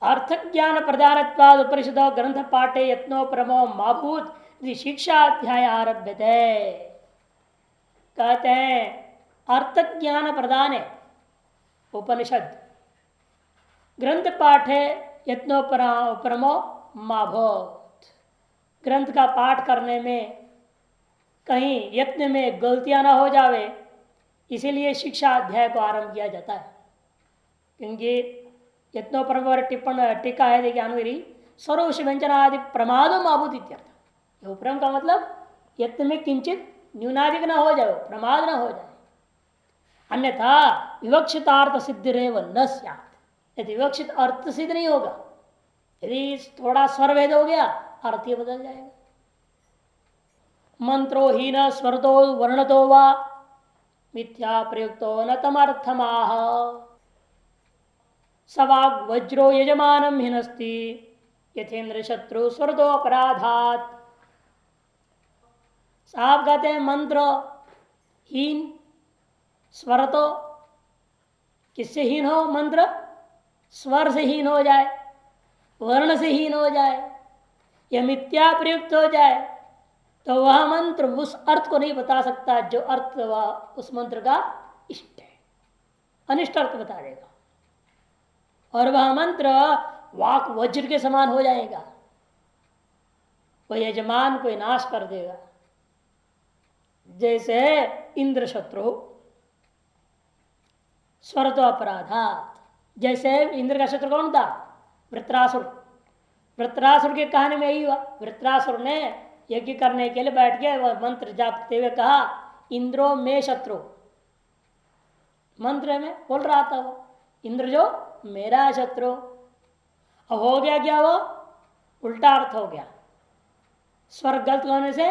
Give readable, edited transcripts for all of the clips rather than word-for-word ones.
अर्थ ज्ञान प्रदान उपनिषद ग्रंथ पाठे यत्नो परमो माभूत शिक्षा अध्याय आरभ्य कहते हैं अर्थ ज्ञान प्रदान है उपनिषद ग्रंथ पाठ है यत्नो परमो माभूत। ग्रंथ का पाठ करने में कहीं यत्न में गलतियां ना हो जावे, इसीलिए शिक्षा अध्याय को आरंभ किया जाता है। क्योंकि यत्नो परम टिप्पण टीका है, देखिए अनुरी सर्वश व्यंजन आदि प्रमादम आभूत इत्यर्थ। उपरम का मतलब यत्न में किंचित न्यूनाधिक न हो जाए, प्रमाद न हो जाए, अन्यथा विवक्षितार्थ सिद्ध रेव न स्यात्। यदि विवक्षित अर्थ सिद्ध नहीं होगा, यदि थोड़ा स्वर भेद हो गया अर्थ ही बदल जाएगा। मंत्रो ही न स्वरतो वर्णतो वा मिथ्या प्रयुक्तो न तमर्थमाह सवाग वज्रो यजमानम हिनस्ति यथेन्द्र शत्रु स्वरतो अपराधात। साहब कहते हैं मंत्र हीन, स्वर तो किससे हीन हो? मंत्र स्वर से हीन हो जाए, वर्ण से हीन हो जाए, या मिथ्या प्रयुक्त हो जाए तो वह मंत्र उस अर्थ को नहीं बता सकता जो अर्थ वह उस मंत्र का इष्ट है, अनिष्ट अर्थ बता देगा। और वह मंत्र वाक वज्र के समान हो जाएगा, वह यजमान को नाश कर देगा। जैसे इंद्र शत्रु स्वर तो अपराधात, जैसे इंद्र का शत्रु कौन था? वृत्रासुर। वृत्रासुर के कहानी में यही हुआ। वृत्रासुर ने यज्ञ करने के लिए बैठ गया, वह मंत्र जापते हुए कहा इंद्रो में शत्रु। मंत्र में बोल रहा था वो इंद्र जो मेरा शत्रु। अब हो गया क्या? वो उल्टा अर्थ हो गया। स्वर गलत होने से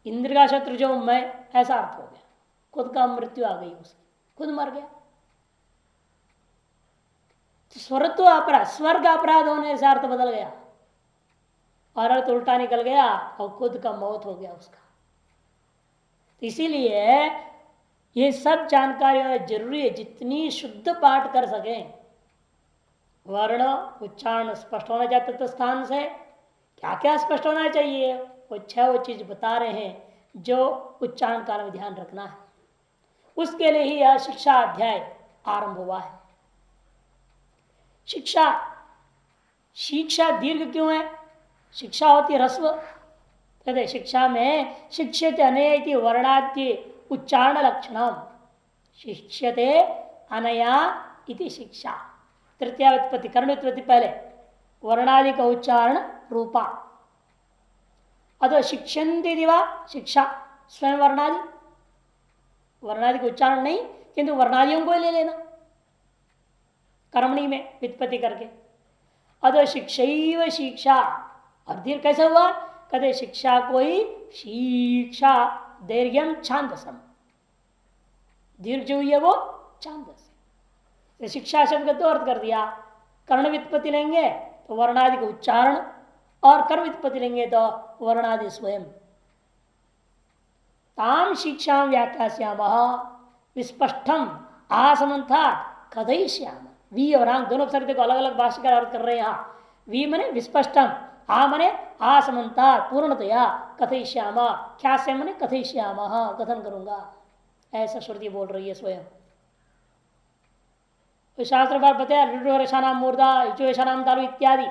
इंद्र का शत्रु जो मैं, ऐसा अर्थ हो गया। खुद का मृत्यु आ गई उसकी, खुद मर गया। स्वर तो अपराध, स्वर का अपराध होने से अर्थ बदल गया और अर्थ उल्टा निकल गया और खुद का मौत हो गया उसका। इसीलिए ये सब जानकारी जरूरी है। जितनी शुद्ध पाठ कर सके, वर्ण उच्चारण स्पष्ट होना चाहिए तत्व स्थान से। क्या क्या स्पष्ट होना चाहिए वो छह वो चीज बता रहे हैं जो उच्चारण काल में ध्यान रखना है। उसके लिए ही यह शिक्षा अध्याय आरंभ हुआ है। शिक्षा, शिक्षा दीर्घ क्यों है? शिक्षा होती ह्रस्व। कहते शिक्षा में शिक्षित अनेति वर्णाद्य उच्चारण लक्षणम शिष्यते अनया इति शिक्षा। तृतीया व्युत्पत्ति, कर्ण व्युत्पत्ति पहले वर्णादि का उच्चारण रूपा। अतः शिक्षन्ति दिवा शिक्षा स्वयं वर्णादि, वर्णादि का उच्चारण नहीं किंतु वर्णादियों को ले लेना कर्मणि में व्युत्पत्ति करके। अतः शिक्षैव शिक्षा, और दीर्घ कैसे हुआ? कहते शिक्षा को ही शिक्षा दैर्घ्यम छांदसम, दीर्घ जो हुई है वो छांदस। तो शिक्षा शब्द का दो अर्थ कर दिया। कर्ण व्युत्पत्ति लेंगे तो वर्णादि का उच्चारण, और कर्म व्युत्पत्ति लेंगे तो वर्णादि स्वयं। ताम शिक्षा व्याख्यास्याम विस्पष्टम आसमंथा कथयिष्याम। वी और आंग दोनों शब्द को अलग अलग भाषाकार अर्थ कर रहे हैं यहाँ। वी मने विस्पष्टम, आ मने आसमंता पूर्णतया, कथयिष्याम क्या से मने कथयिष्याम कथन करूंगा, ऐसा श्रुति बोल रही है स्वयं। तो शास्त्र बार बताया ऋषानाम मूर्धा इचुषानाम तालु इत्यादि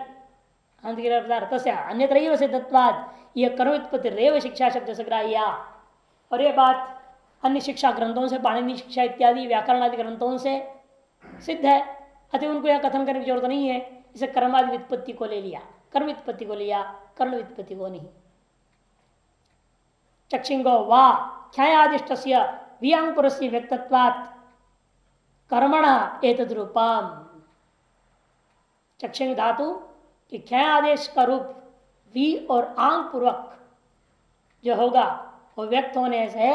अन्यत्र सिद्धत्वाद यह कर्मोत्पत्ति रेव शिक्षा शब्द से ग्राह्या। और यह बात अन्य शिक्षा ग्रंथों से, पाणिनि शिक्षा इत्यादि व्याकरण आदि ग्रंथों से सिद्ध है। अतः उनको यह कथन करने की जरूरत नहीं है। इसे कर्मादि व्युत्पत्ति को ले लिया, कर्म व्युत्पत्ति को लिया, कर्ण व्युत्पत्ति को नहीं। चक्षिंगो वा ख्यादिष्ट वियांकुरस्य व्यक्तत्वात् कर्मण एतद् रूपम। चक्षिंग धातु कि ख्या आदेश का रूप वी और आंग पूर्वक जो होगा वो व्यक्त होने से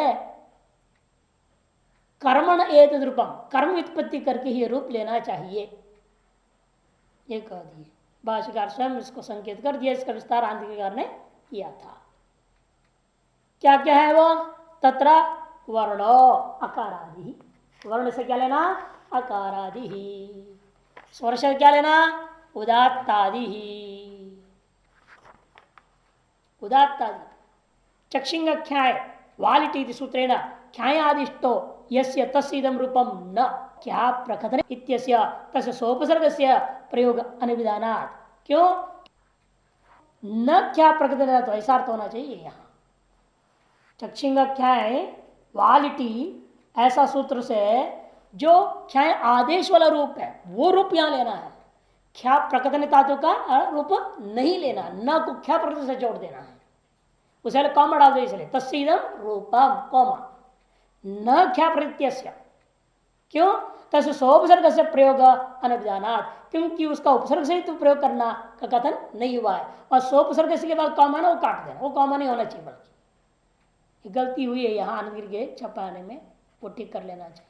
कर्मण एतद् रूपम, कर्म व्युत्पत्ति करके ही रूप लेना चाहिए, ये कह दिए। भाष्यकार स्वयं इसको संकेत कर दिया। इसका विस्तार आंध्र ने किया था। क्या क्या है वो? तत्र वर्णो अकारादि, वर्ण से क्या लेना? अकारादि ही। स्वर से क्या लेना? उदात्तादि ही। उदात्तादि चक्षिंग ख्याय वालिटी सूत्रेण ख्यायादिष्टो यस्य तस्सीदं रूपम न क्या प्रकथन इत्यस्य तस्य सोपसर्गस्य प्रयोग अनिविधानात्। क्यों न क्या प्रकटन, तो ऐसा अर्थ होना चाहिए यहाँ चक्षिंग ख्याय वालिटी ऐसा सूत्र से जो ख्याय आदेश वाला रूप है वो रूप यहां लेना है। ख्या प्रकटन धातु का रूप नहीं लेना, न को ख्या प्रकटन से जोड़ देना है। उसे कॉमा डाल दो, इसलिए तस्सीदम रूपम कॉमा न ख्या प्रत्यस्य। क्यों तस्य सोपसर्ग से प्रयोग अनभिधानात्, क्योंकि उसका उपसर्ग से तो प्रयोग करना का कथन नहीं हुआ है। और सोपसर्ग के बाद कॉमा ना वो काट देना, वो कॉमा नहीं होना चाहिए, बल्कि गलती हुई है यहाँ आनंद के छपाने में, वो ठीक कर लेना चाहिए।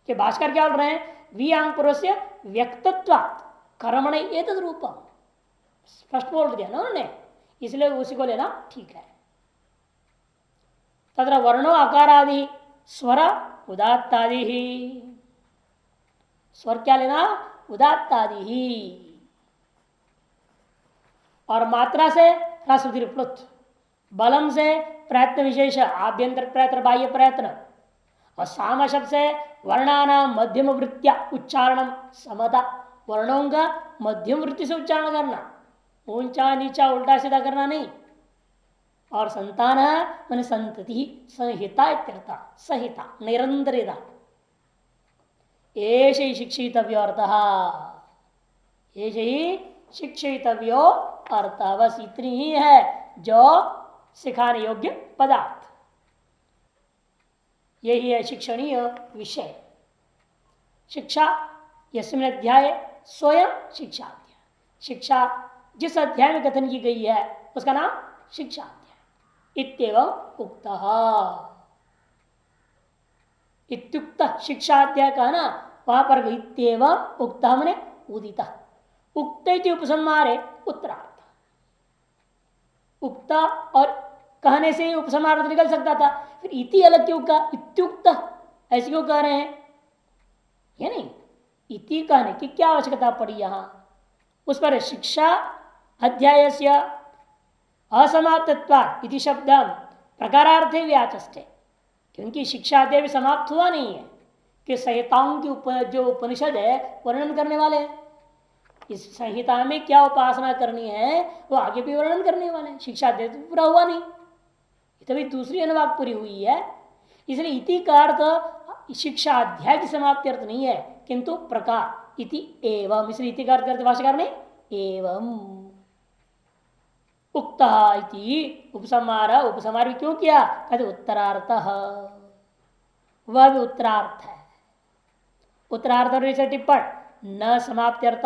कि भास्कर क्या बोल रहे हैं, वियांग पुरुष व्यक्तत्वात् कर्मण एतद् रूपम, स्पष्ट बोल दिया ना उन्होंने, इसलिए उसी को लेना ठीक है। तत्र वर्णो आकारादि स्वर उदात्तादि ही, स्वर क्या लेना उदात्तादि ही। और मात्रा से ह्रस्व प्लुत, बलम से प्रयत्न विशेष आभ्यंतर प्रयत्न बाह्य प्रयत्न, और साम शब्द से वर्णाना मध्यम वृत्तिया उच्चारण समता, वर्णों का मध्यम वृत्ति से उच्चारण करना, ऊंचा नीचा उल्टा सीधा करना नहीं। और संतान मन संतति संहिता इत्यर्थ, संहिता निरंतरता, एष ही शिक्षितव्यो अर्थः, एष ही शिक्षितव्यो अर्थ, बस इतनी ही है जो सिखाने योग्य पदार्थ, यही है शिक्षणीय विषय। शिक्षा यस्मिन् अध्याय स्वयं शिक्षा अध्याय, शिक्षा जिस अध्याय में कथन की गई है उसका नाम शिक्षा अध्याय। इत्येवं उक्तः, इत्युक्त शिक्षा अध्याय का ना वहां पर इत्येवं उक्तः मने उदित, उक्त उपसंहारे उत्तरार्थ। उक्ता और कहने से उपसंहार निकल सकता था, फिर इति अलग क्यों कहा, इत्युक्त ऐसे क्यों कह रहे हैं, ये नहीं इति कहने की क्या आवश्यकता पड़ी यहां। उस पर शिक्षा अध्याय से असमाप्तत्वात् इति शब्द प्रकारार्थे व्याचस्ते, क्योंकि शिक्षा अध्याय भी समाप्त हुआ नहीं है कि संहिताओं की जो उपनिषद है वर्णन करने वाले हैं। इस संहिता में क्या उपासना करनी है वो आगे भी वर्णन करने वाले हैं। शिक्षा अध्याय तो पूरा हुआ नहीं, तभी दूसरी अनुवाद पूरी हुई है। इसलिए इति का अर्थ शिक्षा अध्याय की समाप्ति अर्थ नहीं है, किंतु प्रकार इति एवं, इसलिए इति का अर्थ करते भाष्यकार ने एवं उक्त इति उपसंहार, उपसंहार भी क्यों किया, कहते उत्तरार्थ, वह भी उत्तरार्थ है। उत्तरार्थ और टिप्पण न समाप्त्यर्थ,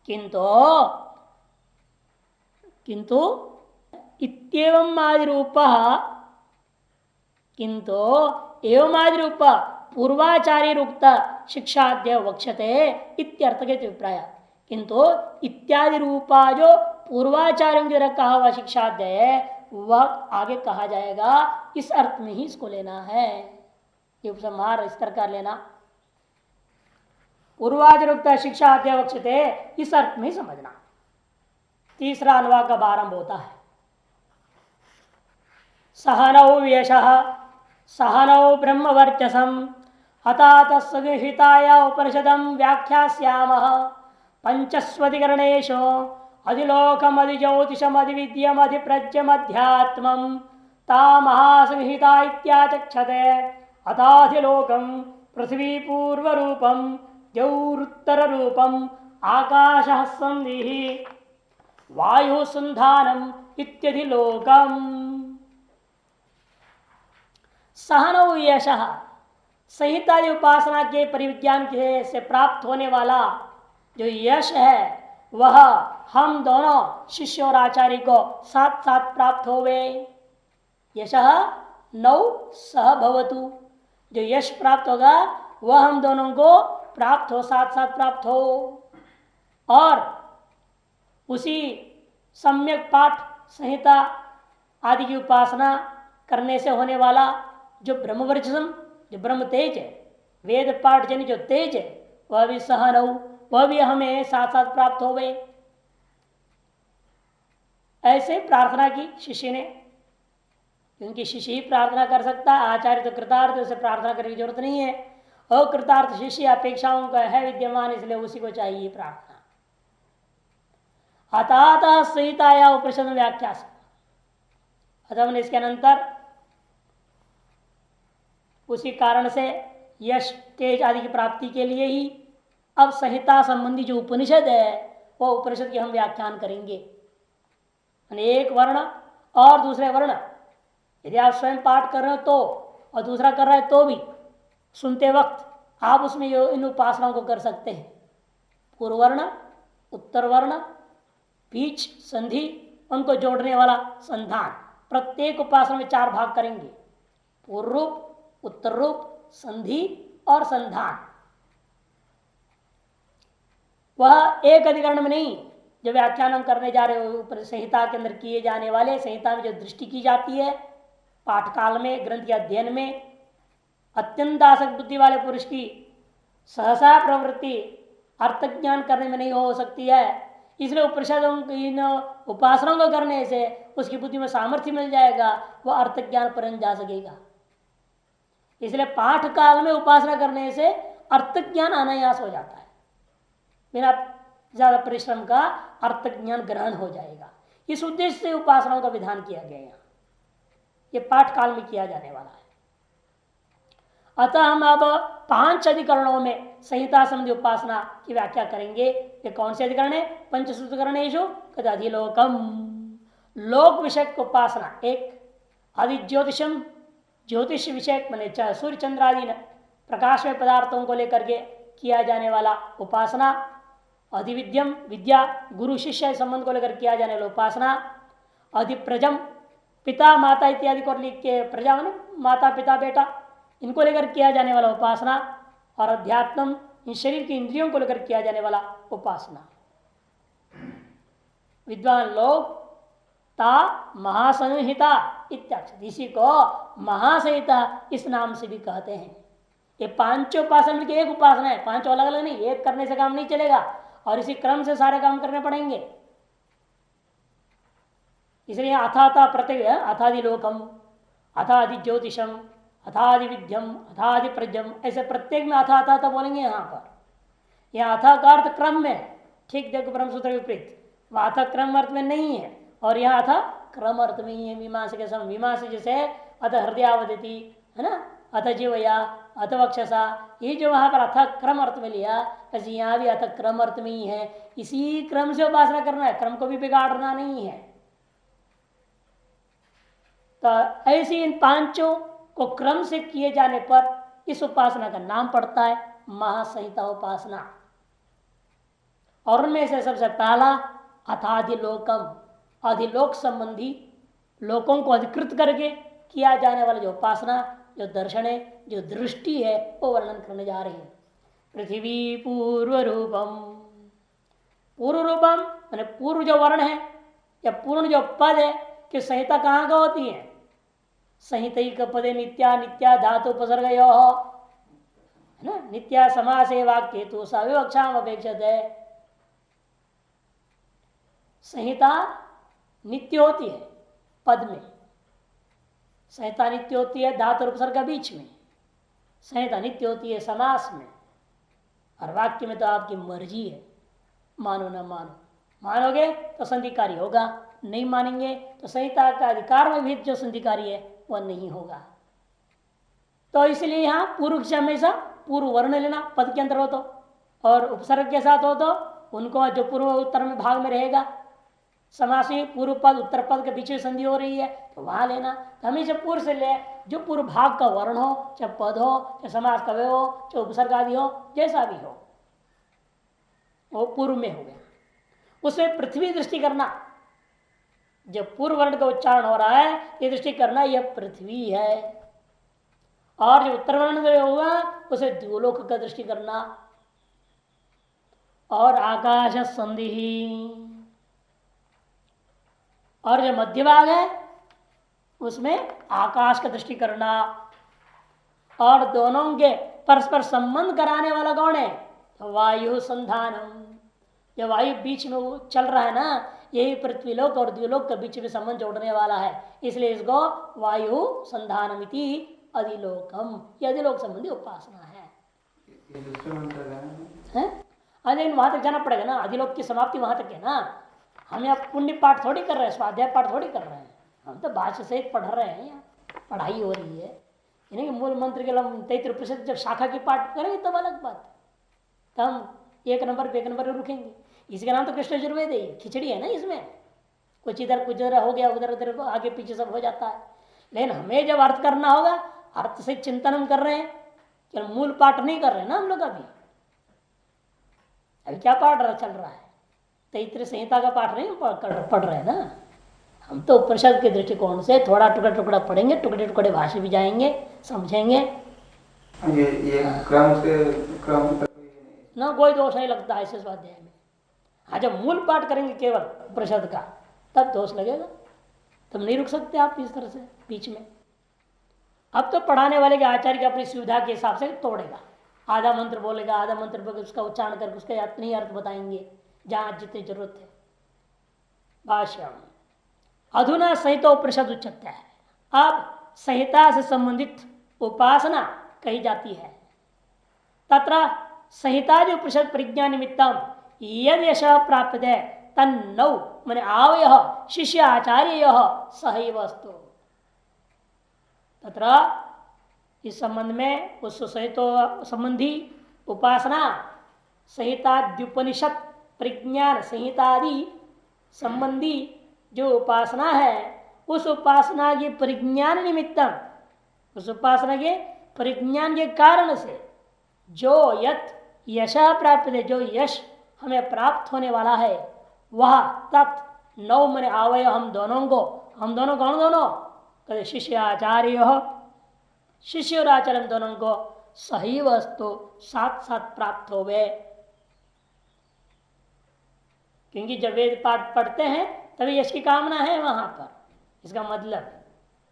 किंतु किंतु इत्येवं आदि रूप, किंतु एवं आदि रूप पूर्वाचार्य उक्त शिक्षाध्याय वक्षते इत्यर्थ के अभिप्राय, किंतु इत्यादि रूपा जो पूर्वाचार्यों के कहा हुआ शिक्षाध्याय वह आगे कहा जाएगा, इस अर्थ में ही इसको लेना है। ये उपसंहार इस तरह कर लेना, पूर्वाचार्य उक्त शिक्षाध्याय वक्षते इस अर्थ में ही समझना। तीसरा अनुवाद का आरंभ होता है, सहनौ यशः सहनौ ब्रह्मवर्चसं हता तस्संहिताया उपनिषदं व्याख्यास्यामः पंचस्वधिकरणेषु अधिलोकमधिज्योतिषमधिविद्यमधिप्रज्ञमध्यात्मं ता महासंहिता इत्याचक्षते अताधिलोकं पृथ्वी पूर्वरूपं द्यौरुत्तररूपं आकाशः संधिः वायुः संधानम् इत्यधिलोकम्। सहनौ यशः, संहिता उपासना के परिविज्ञान से प्राप्त होने वाला जो यश है वह हम दोनों शिष्य और आचार्य को साथ साथ प्राप्त होवे। यशः नौ सह भवतु, जो यश प्राप्त होगा वह हम दोनों को प्राप्त हो, साथ साथ प्राप्त हो। और उसी सम्यक पाठ संहिता आदि की उपासना करने से होने वाला जो ब्रह्मवर्चसम, जो ब्रह्म तेज है, वेद पाठ जन जो तेज है, वह भी सहनऊ वह भी हमें साथ साथ प्राप्त हो गए। ऐसे प्रार्थना की शिष्य ने, क्योंकि शिष्य ही प्रार्थना कर सकता है, आचार्य तो कृतार्थ, उसे प्रार्थना करने की जरूरत नहीं है। अकृतार्थ शिष्य अपेक्षाओं का है विद्यमान, इसलिए उसी को चाहिए प्रार्थना। अतः संहिताया उपनिषद व्याख्या, अतः हमने इसके अनंतर उसी कारण से यश तेज आदि की प्राप्ति के लिए ही अब संहिता संबंधी जो उपनिषद है वह उपनिषद की हम व्याख्यान करेंगे। एक वर्ण और दूसरे वर्ण, यदि आप स्वयं पाठ कर रहे हो तो और दूसरा कर रहा है तो भी सुनते वक्त आप उसमें इन उपासनाओं को कर सकते हैं। पूर्व वर्ण, उत्तर वर्ण, बीच संधि, उनको जोड़ने वाला संधान, प्रत्येक उपासना में 4 भाग करेंगे, पूर्व रूप, उत्तर रूप, संधि और संधान। वह एक अधिकरण में नहीं, जो व्याख्यान हम करने जा रहे हो ऊपर संहिता के अंदर किए जाने वाले, संहिता में जो दृष्टि की जाती है पाठकाल में, ग्रंथ के अध्ययन में, अत्यंत आसक्त बुद्धि वाले पुरुष की सहसा प्रवृत्ति अर्थ ज्ञान करने में नहीं हो सकती है। इसलिए उपनिषदों इन उपासनाओं को करने से उसकी बुद्धि में सामर्थ्य मिल जाएगा, वह अर्थ ज्ञान पर्यंत जा सकेगा। इसलिए पाठ काल में उपासना करने से अर्थ ज्ञान अनायास हो जाता है, बिना ज्यादा परिश्रम का अर्थ ज्ञान ग्रहण हो जाएगा। इस उद्देश्य से उपासनाओं का विधान किया गया है, ये पाठ काल में किया जाने वाला है। अतः हम अब 5 अधिकरणों में संहिता संबंधी उपासना की व्याख्या करेंगे। ये कौन से अधिकरण है? पंचसूत्रकरणेषु कदाधिलोकम, लोक विषय उपासना एक, अधिज्योतिषम, ज्योतिष विषय मैंने सूर्य चंद्र आदि प्रकाश में पदार्थों को लेकर के किया जाने वाला उपासना, अधिविद्यम विद्या गुरु शिष्य संबंध को लेकर किया जाने वाला उपासना, अधिप्रजम पिता माता इत्यादि को लिख के, प्रजा माने माता पिता बेटा, इनको लेकर किया जाने वाला उपासना, और अध्यात्म इन शरीर की इंद्रियों को लेकर किया जाने वाला उपासना। विद्वान लोग ता महासंहिता इत्यादि, इसी को महासंहिता इस नाम से भी कहते हैं। ये 5 उपासना मिलकर एक उपासना है, 5 अलग अलग नहीं, एक करने से काम नहीं चलेगा और इसी क्रम से सारे काम करने पड़ेंगे। इसलिए अथाता प्रत्यय, अथादि लोकम, अथादि ज्योतिषम, अथादि विद्यम, अथादि प्रजम, ऐसे प्रत्येक में अथा अथा तो बोलेंगे। यहाँ पर यह अथा का अर्थ क्रम में, ठीक देखो ब्रह्मसूत्र विपरीत, वह अथा क्रम अर्थ में नहीं है और यह अथा क्रम अर्थ में ही है। मीमांसा के सम, मीमांसा जैसे अथ हृदयावदति है ना, अथ जीवया, अथ वक्षसा, ये जो वहां पर अथ क्रम अर्थ में लिया, ऐसे यहाँ भी अथ क्रम अर्थ में ही है। इसी क्रम से उपासना करना है, क्रम को भी बिगाड़ना नहीं है। तो ऐसी इन 5 को क्रम से किए जाने पर इस उपासना का नाम पड़ता है महासंहिता उपासना। और उनमें से सबसे पहला अथाधिलोकम, अधिलोक संबंधी लोकों को अधिकृत करके किया जाने वाला जो उपासना, जो दर्शन है, जो दृष्टि है, वो वर्णन करने जा रहे हैं। पृथ्वी पूर्व रूपम, पूर्व रूपम मैंने पूर्व जो वर्ण है या पूर्ण जो पद है, कि संहिता कहाँ का होती है? संहिता पदे नित्या, नित्या धातु उपसर्ग है ना, नित्या समास वाक्य तो सविवक्षा अपेक्षित है। संहिता नित्य होती है पद में, संहिता नित्य होती है धातु और उपसर्ग के बीच में, संहिता नित्य होती है समास में, और वाक्य में तो आपकी मर्जी है, मानो न मानो। मानोगे तो संधिकारी होगा, नहीं मानेंगे तो संहिता का अधिकार में भी जो संधिकारी है वह नहीं होगा। तो इसलिए यहाँ पूर्व से हमेशा पूर्व वर्ण लेना पद के अंदर हो तो, और उपसर्ग के साथ हो तो उनको जो पूर्व उत्तर में भाग में रहेगा, समास में पूर्व पद उत्तर पद के बीच में संधि हो रही है तो वहां लेना। तो हमेशा पूर्व से ले, जो पूर्व भाग का वर्ण हो, चाहे पद हो, चाहे समास का व्यय हो, चाहे उपसर्ग आदि हो, जैसा भी हो वो पूर्व में हो गया। उसमें पृथ्वी दृष्टि करना, जब पूर्व वर्ण का उच्चारण हो रहा है ये दृष्टि करना यह पृथ्वी है, और जो उत्तर वर्ण में होगा उसे द्युलोक का दृष्टि करना। और आकाश संधि, और जो मध्य भाग है उसमें आकाश का दृष्टि करना। और दोनों के परस्पर संबंध कराने वाला कौन है? वायु संधानम, जब वायु बीच में वो चल रहा है ना, यही पृथ्वीलोक और द्व्युलोक के बीच में संबंध जोड़ने वाला है, इसलिए इसको वायु संधानमिति अधिलोकम, ये अधिलोक संबंधी उपासना है। लेकिन वहां तक जाना पड़ेगा ना, अधिलोक की समाप्ति वहां तक है ना। हम यहाँ पुण्य पाठ थोड़ी कर रहे हैं, स्वाध्याय पाठ थोड़ी कर रहे हैं, हम तो भाष्य सहित पढ़ रहे हैं, यहाँ पढ़ाई हो रही है। यानी मूल मंत्र के 33% जब शाखा की पाठ करेंगे तब अलग बात है, तो हम एक नंबर पे एक नंबर पे रुकेंगे। इसका नाम तो कृष्ण यजुर्वेद है, खिचड़ी है ना, इसमें कुछ इधर हो गया, उधर उधर आगे पीछे सब हो जाता है। लेकिन हमें जब अर्थ करना होगा, अर्थ से चिंतन हम कर रहे हैं, क्या मूल पाठ नहीं कर रहे हैं ना हम लोग। अभी क्या पाठ चल रहा है, तैतृय संहिता का पाठ नहीं पढ़ रहे हैं ना हम, तो उपनिषद के दृष्टिकोण से थोड़ा टुकड़ा टुकड़ा पढ़ेंगे, टुकड़े टुकड़े भाषा भी जाएंगे, समझेंगे। ये क्रम से ना कोई दोष नहीं लगता है ऐसे स्वाध्याय में। हाँ, जब मूल पाठ करेंगे केवल उपनिषद का, तब दोष लगेगा, तब नहीं रुक सकते आप इस तरह से बीच में। अब तो पढ़ाने वाले के आचार्य की अपनी सुविधा के हिसाब से तोड़ेगा, आधा मंत्र बोलेगा, आधा मंत्र बोलेगा, उसका उच्चारण करके उसका अपनी अर्थ बताएंगे जहां जितनी जरूरत है। भाष्य अधुना संहिता उपनिषद उच्चते है, अब संहिता से संबंधित उपासना कही जाती है। तत्र संहितादि उपनिषद परिज्ञान निमित्तम यद यश प्राप्त है तन्नौ मन आवय शिष्य आचार्य सहैव अस्तु। तत्र इस संबंध में उस संहिता संबंधी उपासना, संहिताद्युपनिषद परिज्ञान संहितादि संबंधी जो उपासना है, उस उपासना के परिज्ञान निमित्तम, उस उपासना के परिज्ञान के कारण से जो यत यश प्राप्त है, जो यश हमें प्राप्त होने वाला है, वह तत् नौ मन आवय हम दोनों कौन दोनों कहे शिष्य आचार्य, शिष्य और आचार्य दोनों को सही वस्तु साथ साथ प्राप्त हो गए। क्योंकि जब वेद पाठ पढ़ते हैं तभी यश की कामना है वहां पर, इसका मतलब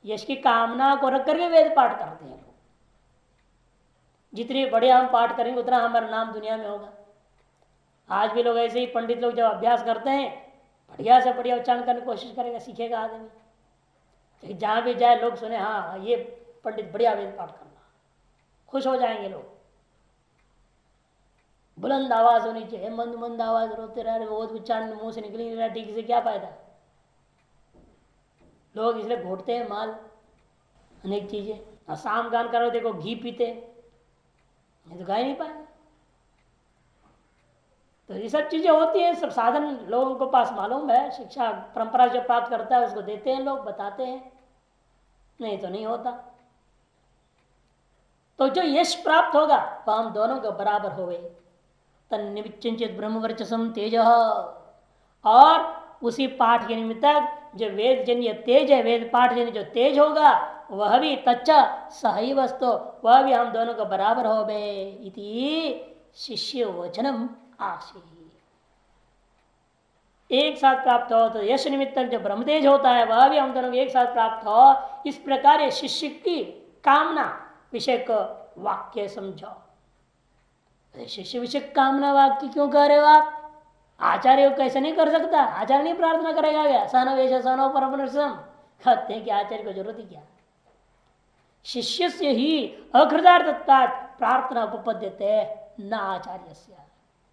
यश की कामना को रख करके वेद पाठ करते हैं। जितनी बढ़िया हम पाठ करेंगे उतना हमारा नाम दुनिया में होगा। आज भी लोग ऐसे ही पंडित लोग जब अभ्यास करते हैं, बढ़िया से बढ़िया उच्चारण करने की कोशिश करेगा, सीखेगा आदमी, जहां भी जाए लोग सुने हाँ ये पंडित बढ़िया वेद पाठ करना, खुश हो जाएंगे लोग। बुलंद आवाज होनी चाहिए, मंद मंद आवाज रोते रहे, वो उच्चारण मुंह से निकल नहीं रहा ठीक से, क्या फायदा। लोग इसलिए घोटते हैं माल, अनेक चीजें। और शाम गान करो देखो घी पीते, नहीं तो गा ही नहीं पाए। तो ये सब चीजें होती हैं, सब साधन लोगों को पास मालूम है, शिक्षा परंपरा जो प्राप्त करता है उसको देते हैं लोग, बताते हैं, नहीं तो नहीं होता। तो जो यश प्राप्त होगा वह हम दोनों को बराबर हो गए। तन्निविचित ब्रह्मवर्चसम तेज, और उसी पाठ के निमित्त जो वेद जन्य तेज है, वेद पाठ जन्य जो तेज होगा वह भी तच्च सही वस्तु, वह भी हम दोनों को बराबर हो गए। इति शिष्य वचनम आशी, एक साथ प्राप्त हो तो यश निमित्त जो ब्रह्म तेज होता है वह भी हम दोनों को एक साथ प्राप्त हो। इस प्रकार शिष्य की कामना विषय को वाक्य समझो। शिष्य विषय कामना वाक्य क्यों कह रहे हो आप? आचार्य को कैसे नहीं कर सकता? आचार्य नहीं प्रार्थना करेगा क्या? सन वेश सनो परम, कहते हैं कि आचार्य को जरूरत ही क्या? शिष्य से ही अकृतार्थता प्रार्थना उपपद्यते न आचार्य से।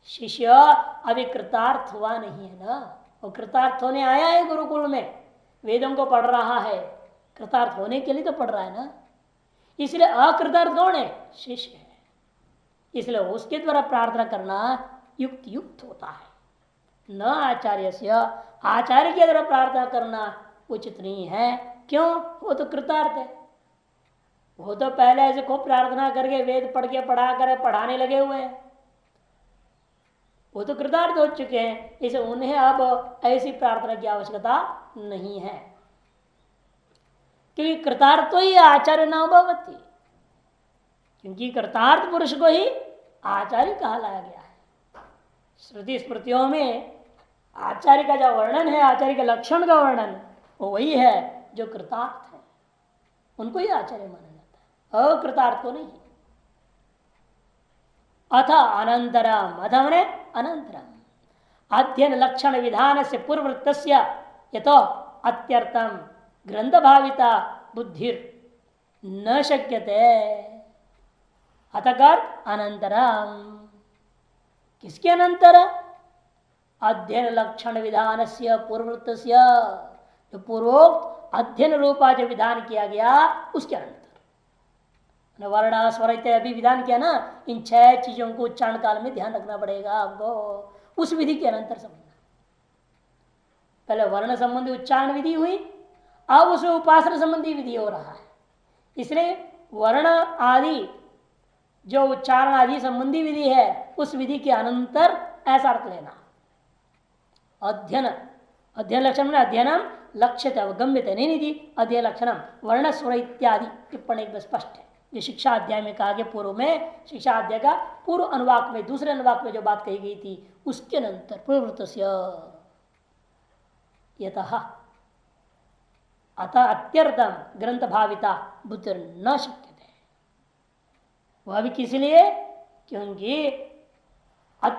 शिष्य अभी कृतार्थ हुआ नहीं है ना, वो कृतार्थ होने आया है गुरुकुल में, वेदों को पढ़ रहा है, कृतार्थ होने के लिए तो पढ़ रहा है ना। इसलिए अकृतार्थ कौन है? शिष्य है। इसलिए उसके द्वारा प्रार्थना करना युक्त होता है, न आचार्य से। आचार्य के द्वारा प्रार्थना करना उचित नहीं है। क्यों? वो तो कृतार्थ है, वो तो पहले ऐसे खूब प्रार्थना करके वेद पढ़ के पढ़ाने लगे हुए हैं, वो तो कृतार्थ हो चुके हैं। इसे उन्हें अब ऐसी प्रार्थना की आवश्यकता नहीं है, क्योंकि कृतार्थ तो ही आचार्य नाम भवति, क्योंकि कृतार्थ पुरुष को ही आचार्य कहा लाया गया है। श्रुति स्मृतियों में आचार्य का जो वर्णन है, आचार्य के लक्षण का वर्णन, वो वही है जो कृतार्थ है, उनको ही आचार्य माना जाता है, अकृतार्थ को नहीं। अथ अनंतरम, अथ मने अनंतरम, अध्ययन लक्षण विधान से पूर्ववृत्त यतो अत्यर्थम ग्रंथ भाविता बुद्धिर न शक्यते। अतकर अनंतरम, किसके अनंतर? अध्ययन लक्षण विधान से पूर्ववृत्त, जो पूर्वोक्त अध्ययन रूपा जो विधान किया गया उसके अनंतर। वर्ण स्वर इत्यादि अभी विधान किया ना, इन 6 चीजों को उच्चारण काल में ध्यान रखना पड़ेगा आपको, उस विधि के अनंतर समझना। पहले वर्ण संबंधी उच्चारण विधि हुई, अब उसमें उपासना संबंधी विधि हो रहा है। इसलिए वर्ण आदि जो उच्चारण आदि संबंधी विधि है उस विधि के अनंतर ऐसा अर्थ लेना। अध्ययन, अध्ययन लक्षण में अध्ययनम लक्ष्यते अवगम्यते, नहीं थी अध्ययन लक्षणम वर्ण स्वर इत्यादि टिप्पणी में स्पष्ट है। ये शिक्षा अध्याय में कहा गया, पूर्व में शिक्षा अध्याय का पूर्व अनुवाक में, दूसरे अनुवाक में जो बात कही गई थी उसके अनंतर पूर्ववृत्तस्य यतः अतः अत्यर्थम ग्रंथ भाविता बुद्धिर न शक्यते। वह भी किस लिए? क्योंकि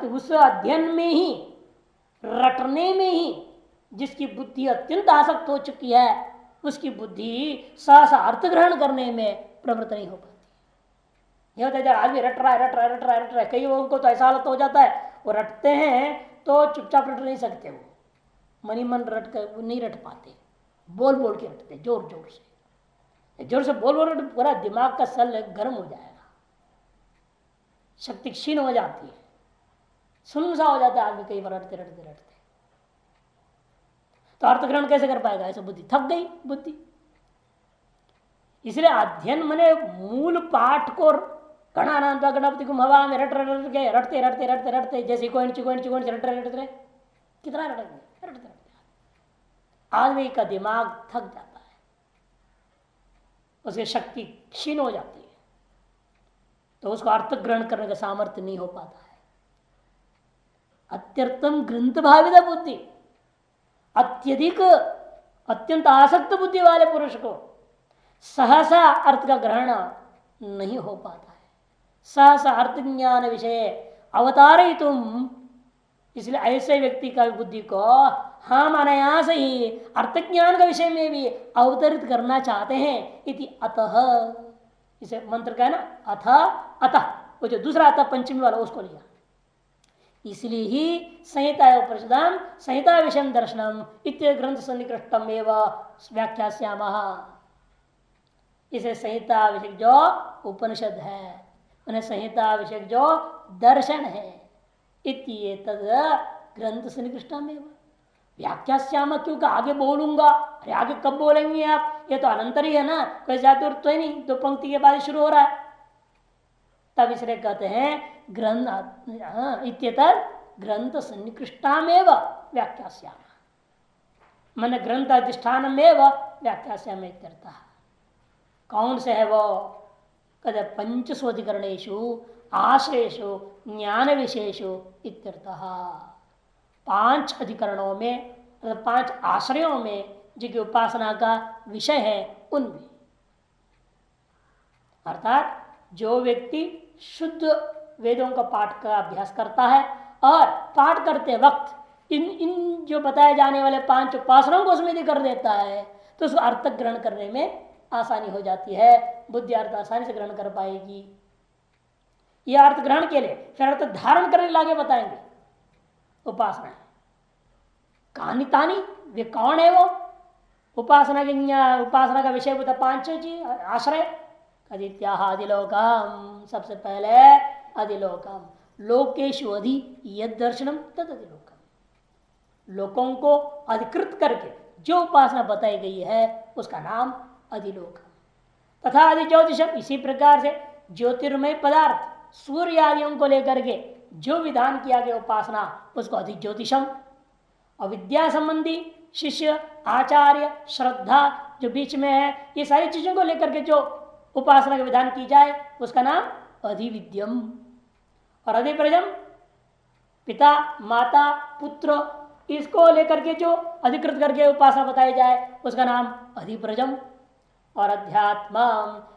उस अध्ययन में ही, रटने में ही जिसकी बुद्धि अत्यंत आसक्त हो चुकी है उसकी बुद्धि सहसा अर्थ ग्रहण करने में प्रवृत्त नहीं हो पाती। यह होता है आदमी रट रहा है, कई लोगों को तो ऐसा हालत हो जाता है वो रटते हैं तो चुपचाप रट नहीं सकते, वो मनी मन रट कर वो नहीं रट पाते, बोल बोल के रटते, जोर जोर से, जोर से बोल बोल पूरा दिमाग का सेल गर्म हो जाएगा, शक्ति क्षीण हो जाती है, सुन्न सा हो जाता है आदमी कई बार रटते रटते रटते। तो अर्थ ग्रहण कैसे कर पाएगा? ऐसे बुद्धि थक गई बुद्धि। इसलिए अध्ययन मने मूल पाठ को गणानांता गणपति को हवा में रट रट रट के रटते रटते रटते रटते, जैसे कोइन चिकोइन चिकोइन रट रटते कितना रटते रटते आदमी का दिमाग थक जाता है, उसकी शक्ति क्षीण हो जाती है, तो उसको अर्थ ग्रहण करने का सामर्थ्य नहीं हो पाता है। अत्यर्थम ग्रंथ भाविता बुद्धि, अत्यधिक अत्यंत आसक्त बुद्धि वाले पुरुष को सहसा अर्थ का ग्रहण नहीं हो पाता है। सहसा अर्थ ज्ञान विषय अवतारित तुम, इसलिए ऐसे व्यक्ति का बुद्धि को हम अनायास ही अर्थ ज्ञान का विषय में भी अवतरित करना चाहते हैं। इति अतः, इसे मंत्र का है ना, अथ अतः, वो जो दूसरा अतः पंचमी वाला उसको लिया। इसलिए ही संहिता उपनिषदम संहिता विषय दर्शनम इत्य ग्रंथ सन्निकृष्टम एवं व्याख्यास्यामः। इसे संहिता विषय जो उपनिषद है, उन्हें संहिता विषय जो दर्शन है, इति तद ग्रंथ सन्निकृष्टम एवं व्याख्यास्यामः। क्योंकि आगे बोलूंगा, अरे आगे कब बोलेंगे आप? ये तो अनंतर ही है ना, कोई जाति तो है नहीं, दो पंक्ति के बाद शुरू हो रहा है। तब इसलिए कहते हैं ग्रंथ इत्येतद् ग्रंथ सन्निकृष्टामेव व्याख्यास्यामः, मन ग्रंथ अधिष्ठानमेव व्याख्यास्यामः इत्यर्थः। कौन से है वो? कहते पंचसु अधिकरणेषु आश्रयेषु ज्ञान विशेषु इत्यर्थः। 5 अधिकरणों में, 5 आश्रयों में जो कि उपासना का विषय है उनमें, अर्थात जो व्यक्ति शुद्ध वेदों का पाठ का अभ्यास करता है और पाठ करते वक्त इन जो बताए जाने वाले 5 उपासनाओं को उसमें कर देता है तो उसको अर्थ ग्रहण करने में आसानी हो जाती है, बुद्धि अर्थ आसानी से ग्रहण कर पाएगी। यह अर्थ ग्रहण के लिए फिर अर्थ धारण करने लागे बताएंगे उपासना है। कहानी तानी वे कौन है वो उपासना के, उपासना का विषय बता 5 आश्रय। आदित्याः अधिलोकम, सबसे पहले अधिलोकम, लोकेशु अधि यद दर्शनम तद अधिलोकम। लोकों को अधिकृत करके जो उपासना बताई गई है उसका नाम अधिलोकम। तथा अधि ज्योतिषम, इसी प्रकार से ज्योतिर्मय पदार्थ सूर्य आदियों को लेकर के जो विधान किया गया उपासना उसको अधि ज्योतिषम। और विद्या संबंधी शिष्य आचार्य श्रद्धा जो बीच में है, ये सारी चीजों को लेकर के जो उपासना का विधान की जाए उसका नाम अधिविद्यम। और अधिप्रजम पिता माता पुत्र, इसको लेकर के जो अधिकृत करके उपासना बताई जाए उसका नाम अधिप्रजम। और अध्यात्म,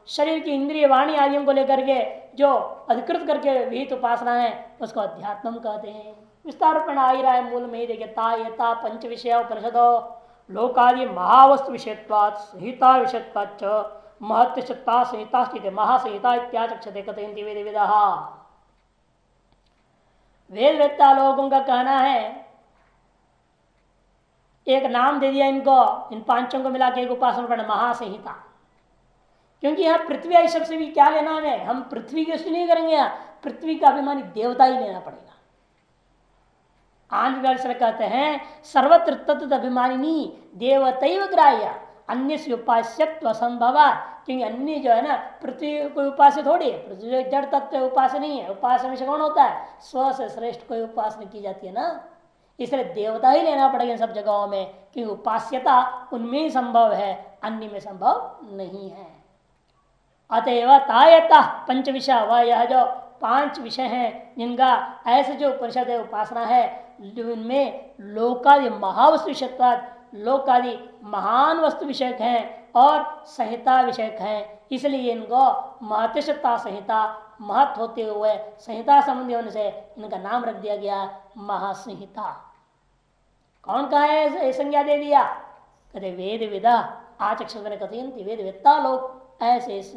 शरीर की इंद्रिय वाणी आदियों को लेकर के जो अधिकृत करके विहित उपासना है उसको अध्यात्म कहते हैं। विस्तार रूपेण आ ही रहा है, मूल में ही देखिए ता यता पंच विषय उपनिषदो लोकादि महावस्तु विषयत्वात् संहिता विषयत्वाच्च महत्वता संहिता स्थित महासंहिता इत्याचक्षते कथयन्ति वेद विदः। वेद वेत्ता लोगों का कहना है, एक नाम दे दिया इनको, इन पांचों को मिला के एक उपासना पर महासंहिता। क्योंकि यहाँ पृथ्वी आई सबसे भी क्या लेना है, हम पृथ्वी की दृष्टि नहीं करेंगे, पृथ्वी का अभिमानी देवता ही लेना पड़ेगा। आंध्र कहते हैं सर्वत्र तत्त अभिमानिनी देवतैव ग्राह्य अन्य से उपास्यत्व संभव। क्योंकि अन्य जो है ना, पृथ्वी कोई उपास्य थोड़ी है, पृथ्वी जड़ तत्व उपास्य नहीं है। उपास्य में कौन होता है, स्व से श्रेष्ठ कोई उपासना की जाती है ना, इसलिए देवता ही लेना पड़ेगा इन सब जगहों में, क्योंकि उपास्यता उनमें ही संभव है, अन्य में संभव नहीं है। अतएव तायता पंच विषय, वह यह जो पांच विषय हैं जिनका ऐसे जो परिषद है उपासना है, उनमें लोकादि महावस्तु विषयत्वाद, लोकादि महान वस्तु विषयक हैं और संहिता विषयक हैं, इसलिए इनको महत्वता संहिता, महत्व होते हुए संहिता संबंधी होने से इनका नाम रख दिया गया महासंहिता। कौन कहा है संज्ञा दे दिया, कहते वेद विदा आचक्षते ने कथयन्ति, वेद वेत्ता लोग ऐसे इस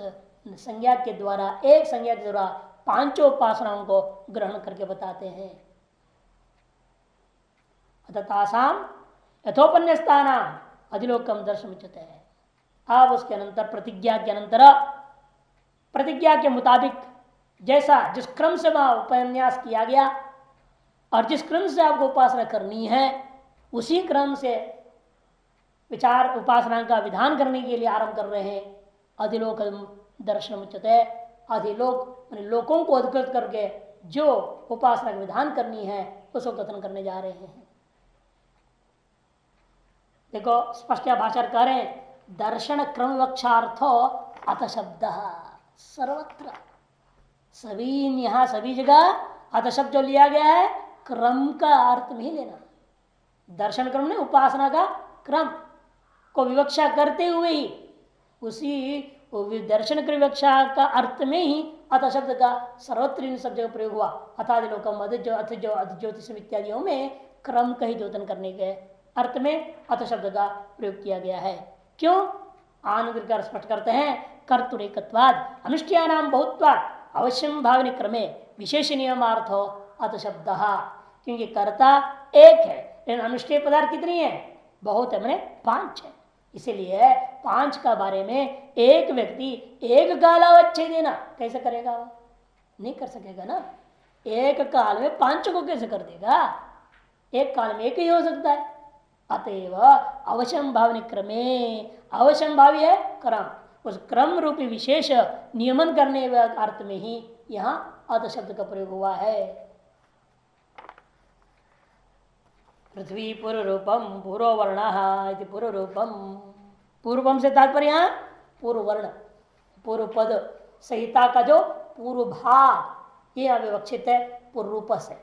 संज्ञा के द्वारा, एक संज्ञा के द्वारा पांचों उपासनाओं को ग्रहण करके बताते हैं। तासाम यथोपन्यस्तानाम अधिलोकम दर्शमुच्यते है। अब उसके अनंतर प्रतिज्ञा के अनंतर, प्रतिज्ञा के मुताबिक जैसा जिस क्रम से वहां उपन्यास किया गया और जिस क्रम से आपको उपासना करनी है, उसी क्रम से विचार उपासना का विधान करने के लिए आरंभ कर रहे हैं। अधिलोक दर्शन उच्यते, अधिलोक लोकों को अधिकृत करके जो उपासना का विधान करनी है उसको कथन करने जा रहे हैं। देखो स्पष्ट भाषा कह रहे हैं, दर्शन क्रम वक्षार्थो अथ शब्द सर्वत्र, सभी यहां सभी जगह अथ शब्द जो लिया गया है क्रम का अर्थ में ही लेना। दर्शन क्रम ने उपासना का क्रम को विवक्षा करते हुए ही उसी दर्शन की विवक्षा का अर्थ में ही अथ शब्द का सर्वत्र इन सब जगह प्रयोग हुआ। अथादिलोकम अथ ज्योतिष इत्यादियों में क्रम का ही द्योतन करने के अर्थ में अथ शब्द का प्रयोग किया गया है। क्यों, आनुगिर स्पष्ट करते हैं, कर्तुरेकत्वाद अनुष्ठियानाम बहुत्वाद अवश्यम भावनी क्रमे विशेष नियमार्थो अथ शब्द। क्योंकि कर्ता एक है लेकिन अनुष्ठेय पदार्थ कितनी है, बहुत है, मैंने पांच है। इसीलिए पांच का बारे में एक व्यक्ति एक कालावच्छेद देना कैसे करेगा, वो नहीं कर सकेगा ना। एक काल में पांच को कैसे कर देगा, एक काल में एक ही हो सकता है। अतएव अवश्यम भावनी क्रमे, अवश्यम भावी है क्रम, उस क्रम रूपी विशेष नियमन करने अर्थ में ही यहाँ अध शब्द का प्रयोग हुआ है। पृथ्वी पूर्व रूपम पूर्व वर्ण पूर्व रूपम, पूर्वम से तात्पर्य यहाँ पूर्व वर्ण, पूर्व पद, संहिता का जो पूर्व भाग ये अविवक्षित है पूर्व रूप से।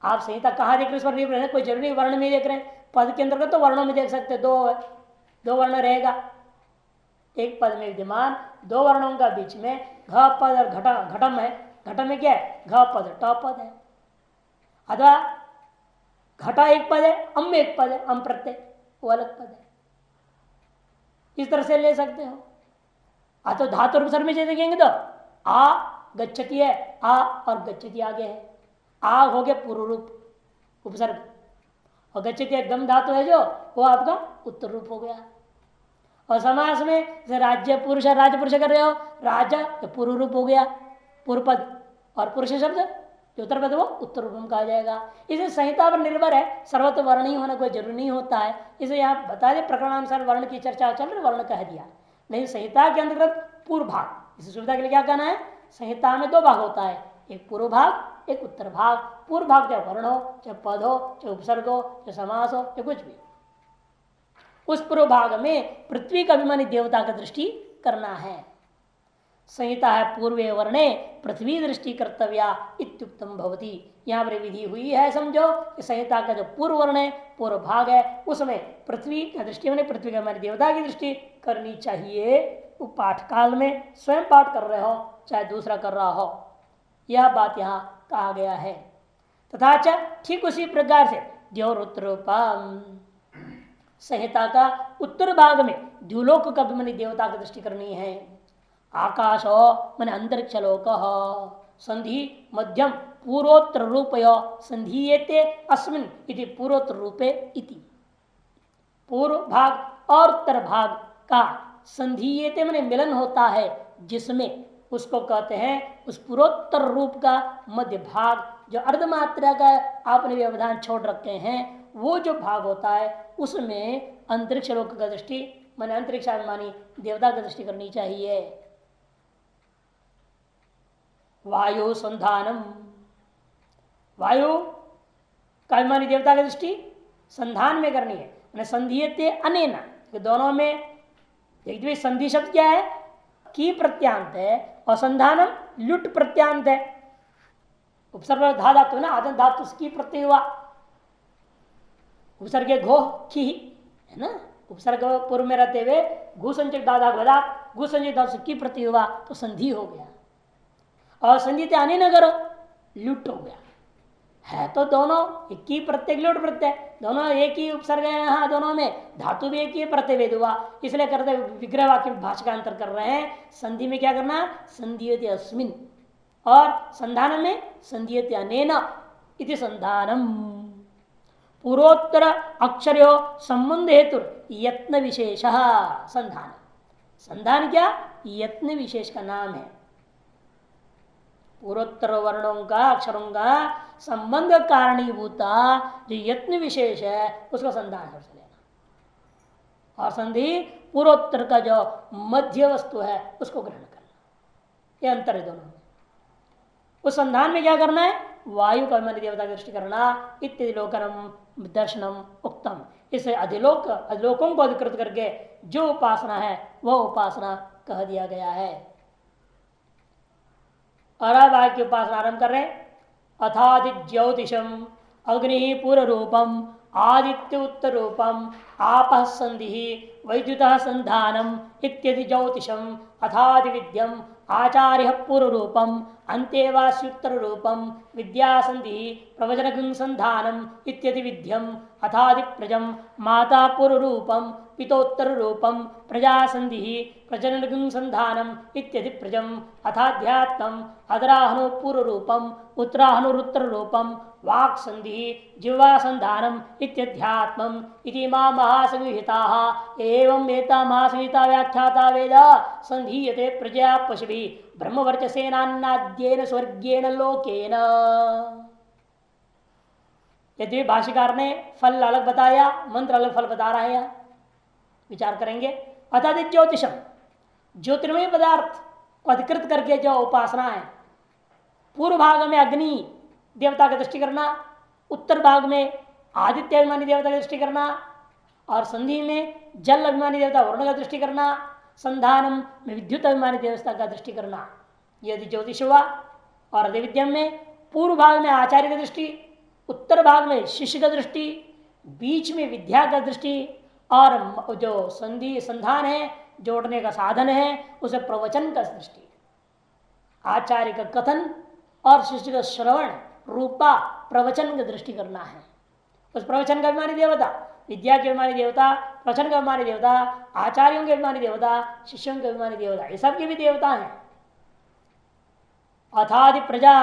आप संहिता कहाँ देख रहे हैं, इस पर कोई जरूरी वर्ण में देख रहे हैं, पद के अंतर्गत तो वर्णों में देख सकते हैं, दो वर्ण रहेगा एक पद में विद्यमान, दो वर्णों का बीच में घ पद और घटम है। घटम में क्या है, घ पद ट पद है, अथवा घटा एक पद है, अम एक पद है, अम प्रत्यय वो अलग पद है, इस तरह से ले सकते हो। तो धातु उपसर्ग में जैसे देखेंगे तो आ गच्छति है, आ और गच्छति आगे है, आ हो गया पूर्व रूप उपसर्ग, और गच्छति गम धातु है जो वो आपका उत्तर रूप हो गया। और समास में जैसे राज्य पुरुष राज्य पुरुष कर रहे हो, राजा तो पूर्व रूप हो गया पूर्व पद, और पुरुष शब्द जो उत्तर पद वो उत्तर रूप में कहा जाएगा। इसे संहिता पर निर्भर है, सर्वत्र वर्ण ही होना कोई जरूरी नहीं होता है। इसे यहाँ बता दे प्रकरणानुसार वर्ण की चर्चा चल रही, वर्ण कह दिया, नहीं संहिता के अंतर्गत पूर्व भाग। इस सुविधा के लिए क्या कहना है, संहिता में दो भाग होता है, एक पूर्व भाग एक उत्तर भाग। पूर्व भाग चाहे वर्ण हो, चाहे पद हो, चाहे उपसर्ग हो, चाहे समास हो, चाहे कुछ भी, उस पूर्व भाग में पृथ्वी का अभिमानी देवता का दृष्टि करना है। संहिता है पूर्वे वर्णे पृथ्वी दृष्टि कर्तव्या इत्युक्तम भवति। यहाँ पर विधि हुई है, समझो कि संहिता का जो पूर्व वर्ण है पूर्व भाग है उसमें पृथ्वी का दृष्टि मैंने पृथ्वी का हमारे देवता की दृष्टि करनी चाहिए। वो पाठ काल में स्वयं पाठ कर रहे हो चाहे दूसरा कर रहा हो, यह बात यहाँ कहा गया है। तथा च ठीक उसी प्रकार से द्योरुत्तरोपम संहिता का उत्तर भाग में द्युलोक का भी मन देवता की दृष्टि करनी है। आकाश मन अंतरिक्ष लोक संधि मध्यम पूर्वोत्तर रूपय संधीयते अस्मिन् इति पूर्वोत्तर रूपे इति। पूर्व भाग और उत्तर भाग का संधीयते माने मिलन होता है, जिसमें उसको कहते हैं उस पूर्वोत्तर रूप का मध्य भाग, जो अर्धमात्रा का आपने व्यवधान छोड़ रखे हैं, वो जो भाग होता है उसमें अंतरिक्ष लोक का दृष्टि माने अंतरिक्षाभिमानी देवता की दृष्टि करनी चाहिए। वायु संधानम, वायु का अभिमानी देवता की दृष्टि संधान में करनी है। संधीयते अनेन, दोनों में एक भी संधि शब्द क्या है? की प्रत्यांत है और संधानम लुट प्रत्यांत है। उपसर्ग धा धातु ना, आदन धातु की प्रत्यय हुआ, उपसर्ग घो की है ना, उपसर्ग पूर्व में रहते हुए घू संचय दादा गदा घू संचय धातु की प्रत्यय हुआ तो संधि हो गया। और संधि आने न करो लुट हो गया है, तो दोनों एक ही प्रत्यय लुट प्रत्यय, दोनों एक ही उपसर्ग है यहाँ, दोनों में धातु भी एक ही प्रत्यय भेद हुआ, इसलिए करते विग्रह वाक्य भाषा का अंतर कर रहे हैं। संधि में क्या करना? संधीयते अस्मिन्, और संधान में संधीयते अनेन इति संधानम। पूर्वोत्तर अक्षरो संबंध हेतु यत्न विशेष संधान। संधान क्या? यत्न विशेष का नाम है। पूर्वोत्तर वर्णों का अक्षरों का संबंध कारणीभूता जो यत्न विशेष है उसका संधान से लेना, और संधि पूर्वोत्तर का जो मध्य वस्तु है उसको ग्रहण करना, ये अंतर है दोनों में। उस संधान में क्या करना है? वायु का अभिमानी देवता की दृष्टि करना, इत्यादि लोकनम दर्शनम उक्तम। इसे अधिलोकों को अधिकृत करके जो उपासना है वह उपासना कह दिया गया है। और अब आगे की उपासना आरंभ कर रहे हैं। अथादित ज्योतिषम अग्नि पूर्व रूपम आदित्य उत्तर रूपम आपः संधि वैद्युत संधानम इत्यादि ज्योतिषम अथादि विद्यम आचार्य पूर्व रूपम अंतेवास्युत्तर रूपम विद्या संधि प्रवचन संधानम इत्यादि विद्यम अथादि प्रजम माता पूर्व रूपम पितोत्तर रूपम प्रजा संधि प्रजनन संधानम इत्यादि प्रजम अथाध्यात्म अदराहनो पूर्व रूपम उत्तराहनुरुत्तर रूपम वाक् संधि जिह्वा संधानम इत्यध्यात्मम इति मा महासंहिताः एवं एता महासंहिता व्याख्याता वेद संधीयते प्रजया पशुभिः ब्रह्मवर्चसेनान्नाद्येन स्वर्गेण लोकेन। यदि भाष्यकार ने फल अलग बताया, मंत्र अलग फल बता रहा है, विचार करेंगे। अतः ज्योतिषम, ज्योतिर्मय पदार्थ को अधिकृत करके जो उपासना है, पूर्व भाग में अग्नि देवता की दृष्टि करना, उत्तर भाग में आदित्य अभिमानी देवता की दृष्टि करना, और संधि में जल अभिमानी देवता वरुण का दृष्टि करना, संधानम में विद्युत अभिमानी देवता का दृष्टि करना, यदि ज्योतिष हुआ। और अधिविद्यम में पूर्व भाग में आचार्य की दृष्टि, उत्तर भाग में शिष्य का दृष्टि, बीच में विद्या का दृष्टि, और जो संधि संधान है जोड़ने का साधन है उसे प्रवचन का दृष्टि। आचार्य का कथन और शिष्य का श्रवण रूपा प्रवचन की दृष्टि करना है। उस प्रवचन का अभिमानी देवता विद्या के अभिमानी देवता, प्रवचन का अभिमानी देवता, आचार्यों के अभिमानी देवता, शिष्यों के अभिमानी देवता, ये सब के भी देवता हैं। अथादि प्रजा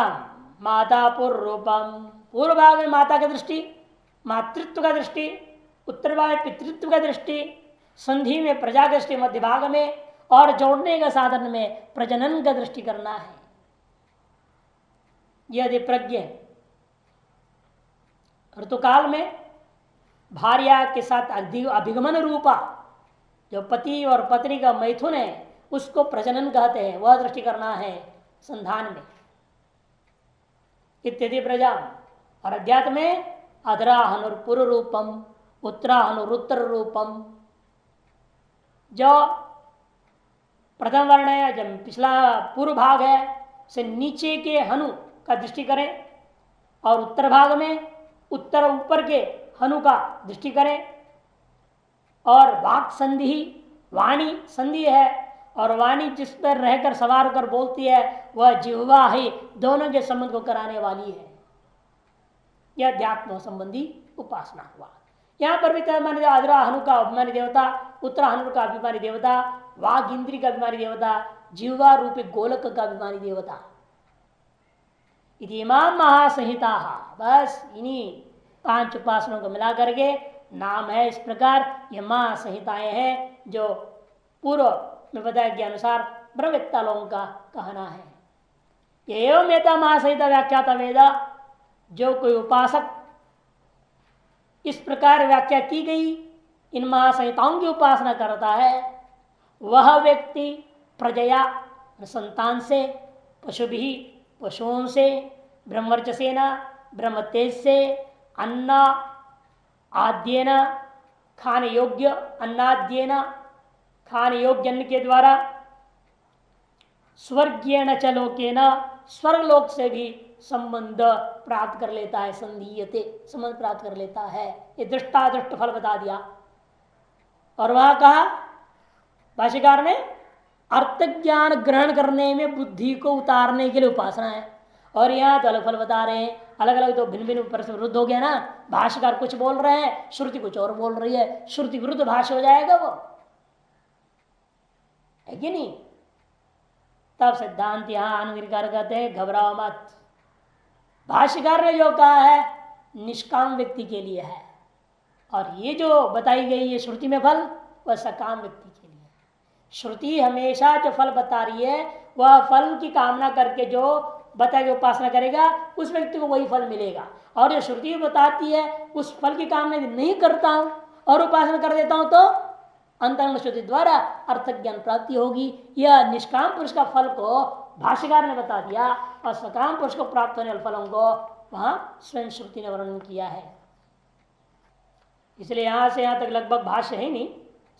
माता पूर्व रूपम, पूर्व भाग में माता की दृष्टि, मातृत्व का दृष्टि, उत्तर भाग में पितृत्व का दृष्टि, संधि में प्रजा की दृष्टि, मध्य भाग में और जोड़ने का साधन में प्रजनन का दृष्टि करना है। यदि प्रज्ञ ऋतुकाल में भार्या के साथ अभिगमन रूपा जो पति और पत्नी का मैथुन है उसको प्रजनन कहते हैं, वह दृष्टि करना है संधान में। इत्यादि प्रजा और अध्यात्म में अधराहनुर पूर्व रूपम उत्तराहनुरुत्तर रूपम, जो प्रथम वर्ण है, जब पिछला पूर्व भाग है से नीचे के हनु का दृष्टि करें, और उत्तर भाग में उत्तर ऊपर के हनु का दृष्टि करें, और वाक् संधि वाणी संधि है और वाणी जिस पर रहकर सवार होकर बोलती है वह जिह्वा ही दोनों के संबंध को कराने वाली है। यह अध्यात्म संबंधी उपासना हुआ। यहाँ पर भी मानी अग्रहनु का अभिमानी देवता, उत्तराहनु का अभिमानी देवता, वाघ इंद्री का अभिमानी देवता, जिह्वा रूपी गोलक का अभिमानी देवता। इमाम महासंहिता, बस इन्हीं 5 उपासनाओं को मिला करके नाम है। इस प्रकार ये महासंहिताएं हैं जो पूर्व में बताया के अनुसार ब्रह्मवेत्ता लोगों का कहना है। एवं एता महासंहिता व्याख्याता वेदा, जो कोई उपासक इस प्रकार व्याख्या की गई इन महासंहिताओं की उपासना करता है, वह व्यक्ति प्रजया संतान से, पशु भी पशुओं से, ब्रह्मवर्चसेन ब्रह्म तेज से, अन्ना आद्येन खाने योग्य, अन्नाद्येन खाने योग्य अन्न के द्वारा, स्वर्गीय च लोकेन स्वर्गलोक से भी संबंध प्राप्त कर लेता है। संधीयते संबंध प्राप्त कर लेता है। ये दृष्टादृष्ट फल बता दिया। और वह कहा भाष्यकार ने अर्थ ज्ञान ग्रहण करने में बुद्धि को उतारने के लिए उपासना है। और यहाँ तो अलग फल बता रहे हैं, अलग अलग तो भिन्न भिन्न परस्पर विरुद्ध हो गया ना। भाष्यकार कुछ बोल रहे हैं, श्रुति कुछ और बोल रही है, श्रुति विरुद्ध भाष्य हो जाएगा वो, है कि नहीं। तब सिद्धांत यहाँ अनुनिर्कार कहते हैं घबराओ मत। भाष्यकार ने जो कहा है निष्काम व्यक्ति के लिए है, और ये जो बताई गई है श्रुति में फल वह सकाम व्यक्ति के लिए। श्रुति हमेशा जो फल बता रही है वह फल की कामना करके जो बताए उपासना करेगा उस व्यक्ति को वही फल मिलेगा। और जो श्रुति बताती है उस फल की कामना नहीं करता हूं और उपासना कर देता हूं तो अंतरंग श्रुति द्वारा अर्थ ज्ञान प्राप्ति होगी। यह निष्काम पुरुष का फल को भाष्यकार ने बता दिया, और सकाम पुरुष को प्राप्त होने वाले फलों को वहां स्वयं श्रुति ने वर्णन किया है। इसलिए यहां से यहां तक लगभग भाष्य है नहीं,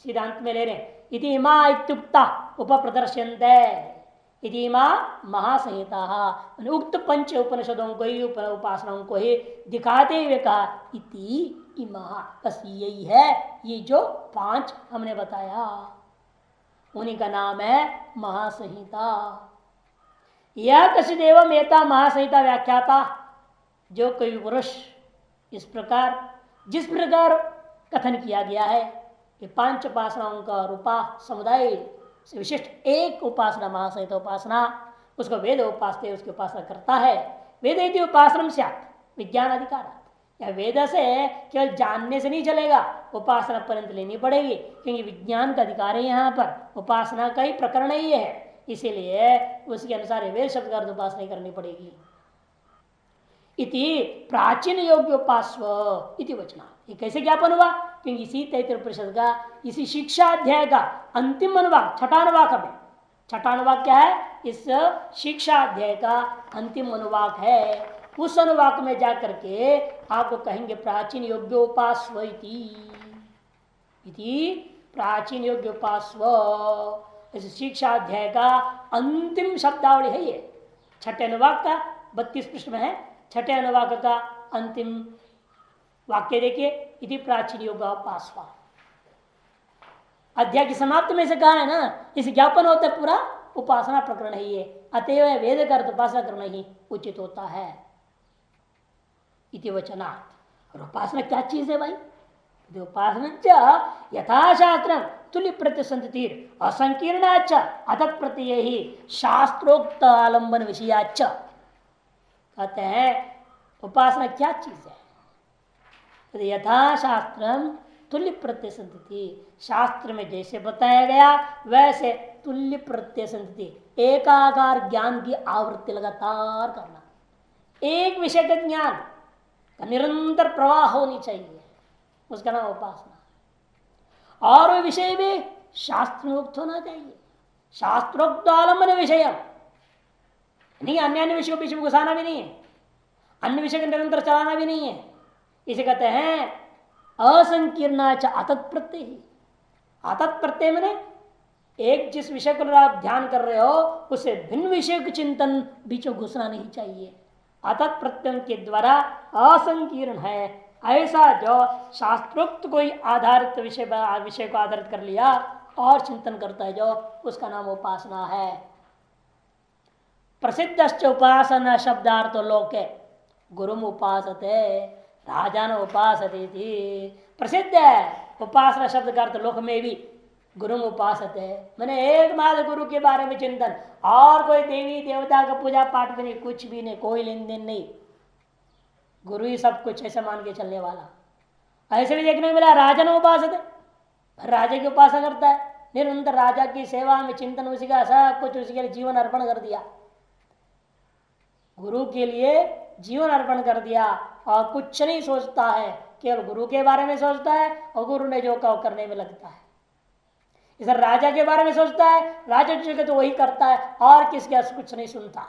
सिद्धांत में ले रहे इति इमा इत्युक्ता उपप्रदर्श्यन्ते इति इमा महासंहिता, उक्त पंच उपनिषदों को ही उपासनाओं को ही दिखाते हुए कहा इति इमा, बस यही है ये जो 5 हमने बताया उन्हीं का नाम है महासंहिता। यह कशिदेव मेता महासंहिता व्याख्याता, जो कोई पुरुष इस प्रकार जिस प्रकार कथन किया गया है कि 5 उपासनाओं का रूपा समुदाय से विशिष्ट एक उपासना महासंहिता उपासना, उसको वेद उपासते उसकी उपासना करता है। वेद यदि उपासना से विज्ञान अधिकार, या वेद से केवल जानने से नहीं चलेगा, उपासना पर्यंत लेनी पड़ेगी, क्योंकि विज्ञान का अधिकार है यहाँ पर, उपासना का ही प्रकरण ही है। इसीलिए उसके अनुसार वेद शब्द का अर्थ उपासना करनी पड़ेगी। इति प्राचीन योग्य उपास्व इति वचना, ये कैसे ज्ञापन हुआ? क्योंकि इसी तैतृय परिषद का इसी शिक्षा अध्याय का अंतिम अनुवाक, छठा अनुवाक में, छठा अनुवाक क्या है? इस शिक्षा अध्याय का अंतिम अनुवाक है। उस अनुवाक में जाकर के आपको कहेंगे प्राचीन योग्य उपास्व इति प्राचीन योग्य उपास्व, इस शिक्षा अध्याय का अंतिम शब्दावली है ये। छठे अनुवाक का 32 पृष्ठ में है। छठे अनुवाक का अंतिम वाक्य देखिए, इति प्राचीन योगापास्वा। अध्याय की समाप्ति में से कहा है ना, इस ज्ञापन होता है पूरा उपासना प्रकरण है ये, अतएव वेद का अर्थ उपासना करना ही उचित होता है इति वचनात्। और उपासना क्या चीज है भाई? उपासना यथाशास्त्र तुल्य प्रत्यसंतिर असंकीर्णाच अतत् प्रत्यय ही शास्त्रोक्त आलंबन विषयाच। कहते हैं उपासना क्या चीज है? तो यथाशास्त्र तुल्य प्रत्यय संतति, शास्त्र में जैसे बताया गया वैसे तुल्य प्रत्यय संतति, एकाकार ज्ञान की आवृत्ति लगातार करना, एक विषय का ज्ञान का निरंतर प्रवाह होनी चाहिए, उसका नाम उपासना। और वह विषय भी शास्त्रोक्त होना चाहिए, शास्त्रोक्त आलम्बन विषय नहीं, अन्य अन्य विषयों के बीच में घुसाना भी नहीं है, अन्य विषय का निरंतर चलाना भी नहीं है। इसे कहते हैं असंकीर्णाच अतत् प्रत्यय। अतत् प्रत्यय मैंने एक जिस विषय को आप ध्यान कर रहे हो उसे भिन्न विषय के चिंतन बीच में घुसना नहीं चाहिए। अतत् प्रत्यय के द्वारा असंकीर्ण है, ऐसा जो शास्त्रोक्त कोई आधारित विषय को आधारित कर लिया और चिंतन करता है जो, उसका नाम उपासना है। प्रसिद्ध उपासना शब्दार्थ लोके गुरु उपासते राजान उपासते थी। प्रसिद्ध है उपासना शब्द का अर्थ लोक में भी गुरु उपासते, मैंने एकमात्र गुरु के बारे में चिंतन, और कोई देवी देवता का पूजा पाठ भी नहीं, कुछ भी नहीं, कोई लेन देन नहीं, गुरु ही सब कुछ ऐसे मान के चलने वाला। ऐसे भी देखने को मिला राजन उपासते, राजा की उपासना करता है, निरंतर राजा की सेवा में चिंतन, उसी का सब कुछ उसी के लिए जीवन अर्पण कर दिया, गुरु के लिए जीवन अर्पण कर दिया और कुछ नहीं सोचता है, केवल गुरु के बारे में सोचता है और गुरु ने जो कहा करने में लगता है। इधर राजा के बारे में सोचता है, राजा जो तो वही करता है और किसके कुछ नहीं सुनता,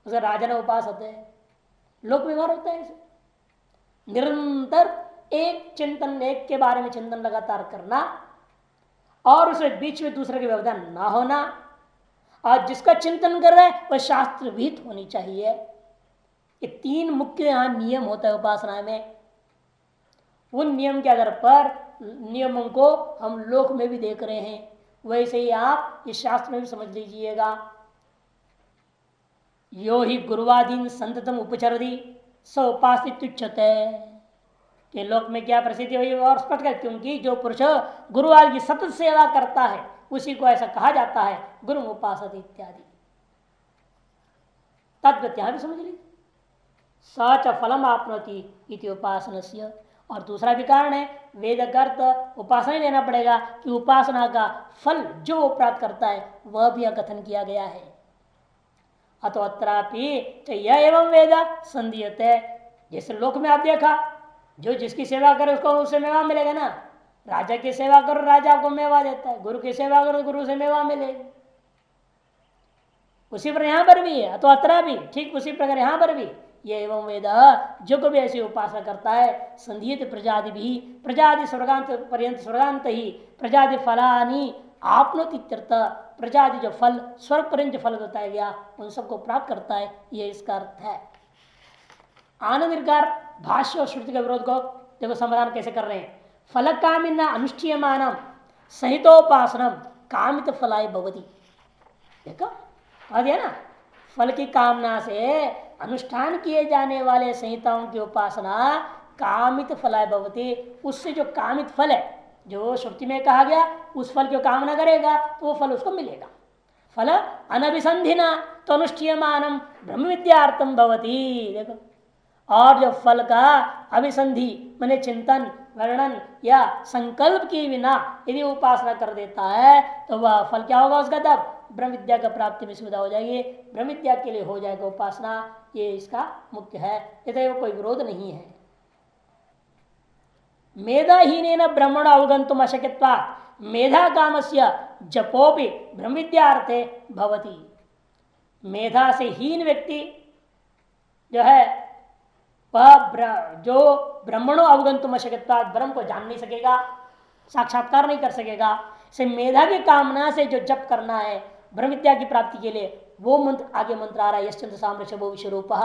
उसे राजा ने उपास होते हैं। लोक व्यवहार होता है ऐसे, निरंतर एक चिंतन, एक के बारे में चिंतन लगातार करना और उसे बीच में दूसरे के व्यवधान ना होना, और जिसका चिंतन कर रहा है वह शास्त्र विहित होनी चाहिए। ये तीन मुख्य यहां नियम होता है उपासना में। उन नियम के आधार पर नियमों को हम लोक में भी देख रहे हैं, वैसे ही आप इस शास्त्र में भी समझ लीजिएगा। यो ही गुरुवादीन संततम उपचरदी स उपासित्युच्यते, के लोक में क्या प्रसिद्धि हुई और स्पष्ट कर, क्योंकि जो पुरुष गुरुवाद की सतत सेवा करता है उसी को ऐसा कहा जाता है गुरु उपासते इत्यादि। तद्वत यहां भी समझ लीजिए, सच फलम आपनोति इति उपासनस्य। और दूसरा भी कारण है, वेद अर्थ उपासना ही लेना पड़ेगा कि उपासना का फल जो वो प्राप्त करता है वह भी कथन किया गया है। अतो अत्रापि यह एवं वेद संदीयते, जैसे लोक में आप देखा जो जिसकी सेवा करे उसको उससे मेवा मिलेगा ना, राजा की सेवा करो राजा को मेवा देता है, गुरु की सेवा करो गुरु से मेवा मिलेगी। उसी पर यहां पर भी है, तो अतरा भी ठीक उसी प्रकार यहां पर भी ये एवं वेद, जो कभी ऐसी उपासना करता है संधीयत प्रजादि भी, प्रजादि स्वर्गांत पर्यंत स्वर्गांत ही प्रजादि फलानी आपनोति इत्यर्थ, प्रजादि जो फल स्वर्ग पर्यंत फल बताया गया उन सबको प्राप्त करता है, ये इसका अर्थ है। आनंद निर्कार भाष्य और श्रुति के विरोध को देखो समाधान कैसे कर रहे हैं। फल कामिना अनुष्ठीयमानम सहितोपासनम कामित फलाय भवति, देखो कह दिया ना, फल की कामना से अनुष्ठान किए जाने वाले संहिताओं की उपासना कामित फलाय भवति, उससे जो कामित फल है जो श्रुति में कहा गया उस फल की कामना करेगा तो वो फल उसको मिलेगा। फल अनभिसंधिना तो अनुष्ठीयमानम ब्रह्म विद्यार्थम भवति, देखो, और जो फल का अभिसंधि मैंने चिंतन वर्णन या संकल्प के बिना यदि उपासना कर देता है तो वह फल क्या होगा उसका, तब ब्रह्म विद्या का प्राप्ति में सुविधा हो जाएगी, ब्रह्म विद्या के लिए हो जाएगा उपासना, ये इसका मुख्य है, यदि कोई विरोध नहीं है। मेधाहीन ब्रह्मण अवगंतुम अशक्यत्वात् मेधा कामस्य जपोपि ब्रह्म विद्यार्थे भवति, मेधा से हीन व्यक्ति जो है वह जो ब्रह्मणों अवगंतुम अशक्यत्वात् ब्रह्म को जान नहीं सकेगा, साक्षात्कार नहीं कर सकेगा। से मेधा की कामना से जो जप करना है ब्रह्म विद्या की प्राप्ति के लिए, वो मंत्र आगे मंत्र आ रहा है यश्चंद्र साम्रशभो विश्वरूपः।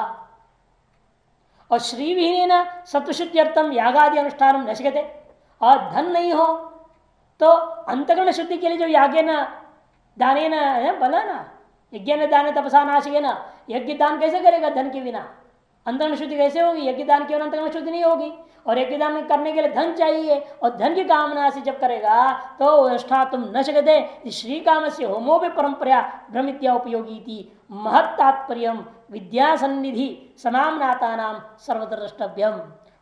और श्री विहीन सत्वशुद्ध्यर्थम यागादि अनुष्ठान नशकते, और धन नहीं हो तो अंतकरण शुद्धि के लिए जो यागे न दाने न बोला ना, यज्ञ न दाने तपसा नाशिके ना, यज्ञ दान कैसे करेगा धन के बिना, अंतकरण शुद्धि कैसे होगी, यज्ञ दान केवल अंतकरण शुद्धि नहीं होगी, और यज्ञ दान करने के लिए धन चाहिए, और धन की कामना से जब करेगा तो अनुष्ठातुम न शक्यते। श्री काम से होमो भी परंपरा ब्रह्म विद्या उपयोगी थी महत् तात्पर्य विद्या सन्निधि समामनाता नाम सर्वत्र द्रष्टव्यम,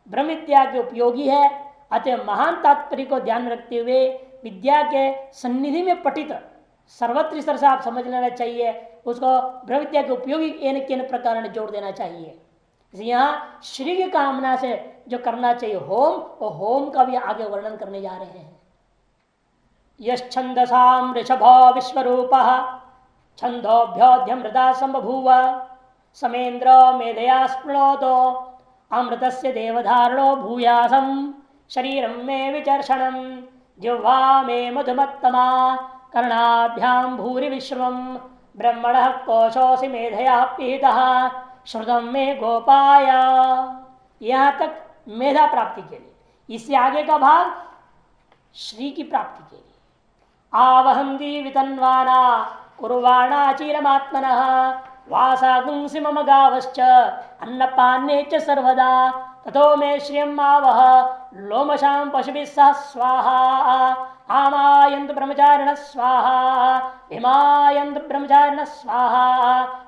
ब्रह्म विद्या के उपयोगी है, अतः महान तात्पर्य को ध्यान में रखते हुए विद्या के सन्निधि में पठित सर्वत्र इस तरह से आप समझ लेना चाहिए, उसको ब्रह्म विद्या के उपयोगी किन प्रकार ने जोड़ देना चाहिए। यहाँ श्री की कामना से जो करना चाहिए होम, और होम का भी आगे वर्णन करने जा रहे हैं। यश्छंदसाम ऋषभो विश्वरूपः छंदोभ्योऽध्यमृता संबभूव समेन्द्र मेधया स्पृणोतो अमृतस्य देवधारणो भूयासं शरीरं मे विचर्षणं जिह्वा मे मधुमत्तमा कर्णाभ्यां भूरि विश्वं ब्रह्मणः कोशोऽसि मेधया पीतः श्रुतम में गोपाया। यहां तक मेधा प्राप्ति के लिए, इससे आगे का भाग श्री की प्राप्ति के लिए, आवहंती वितन्वाना कुर्वाणा चिरमात्मनः वासागुंसि मम गावश्च अन्नपाने च सर्वदा ततो मे श्रियम् आवह लोमशां पशुभिः सह स्वाहा आमायन्तु ब्रह्मचारिणः स्वाहा हिमायन्तु ब्रह्मचारिणः स्वाहा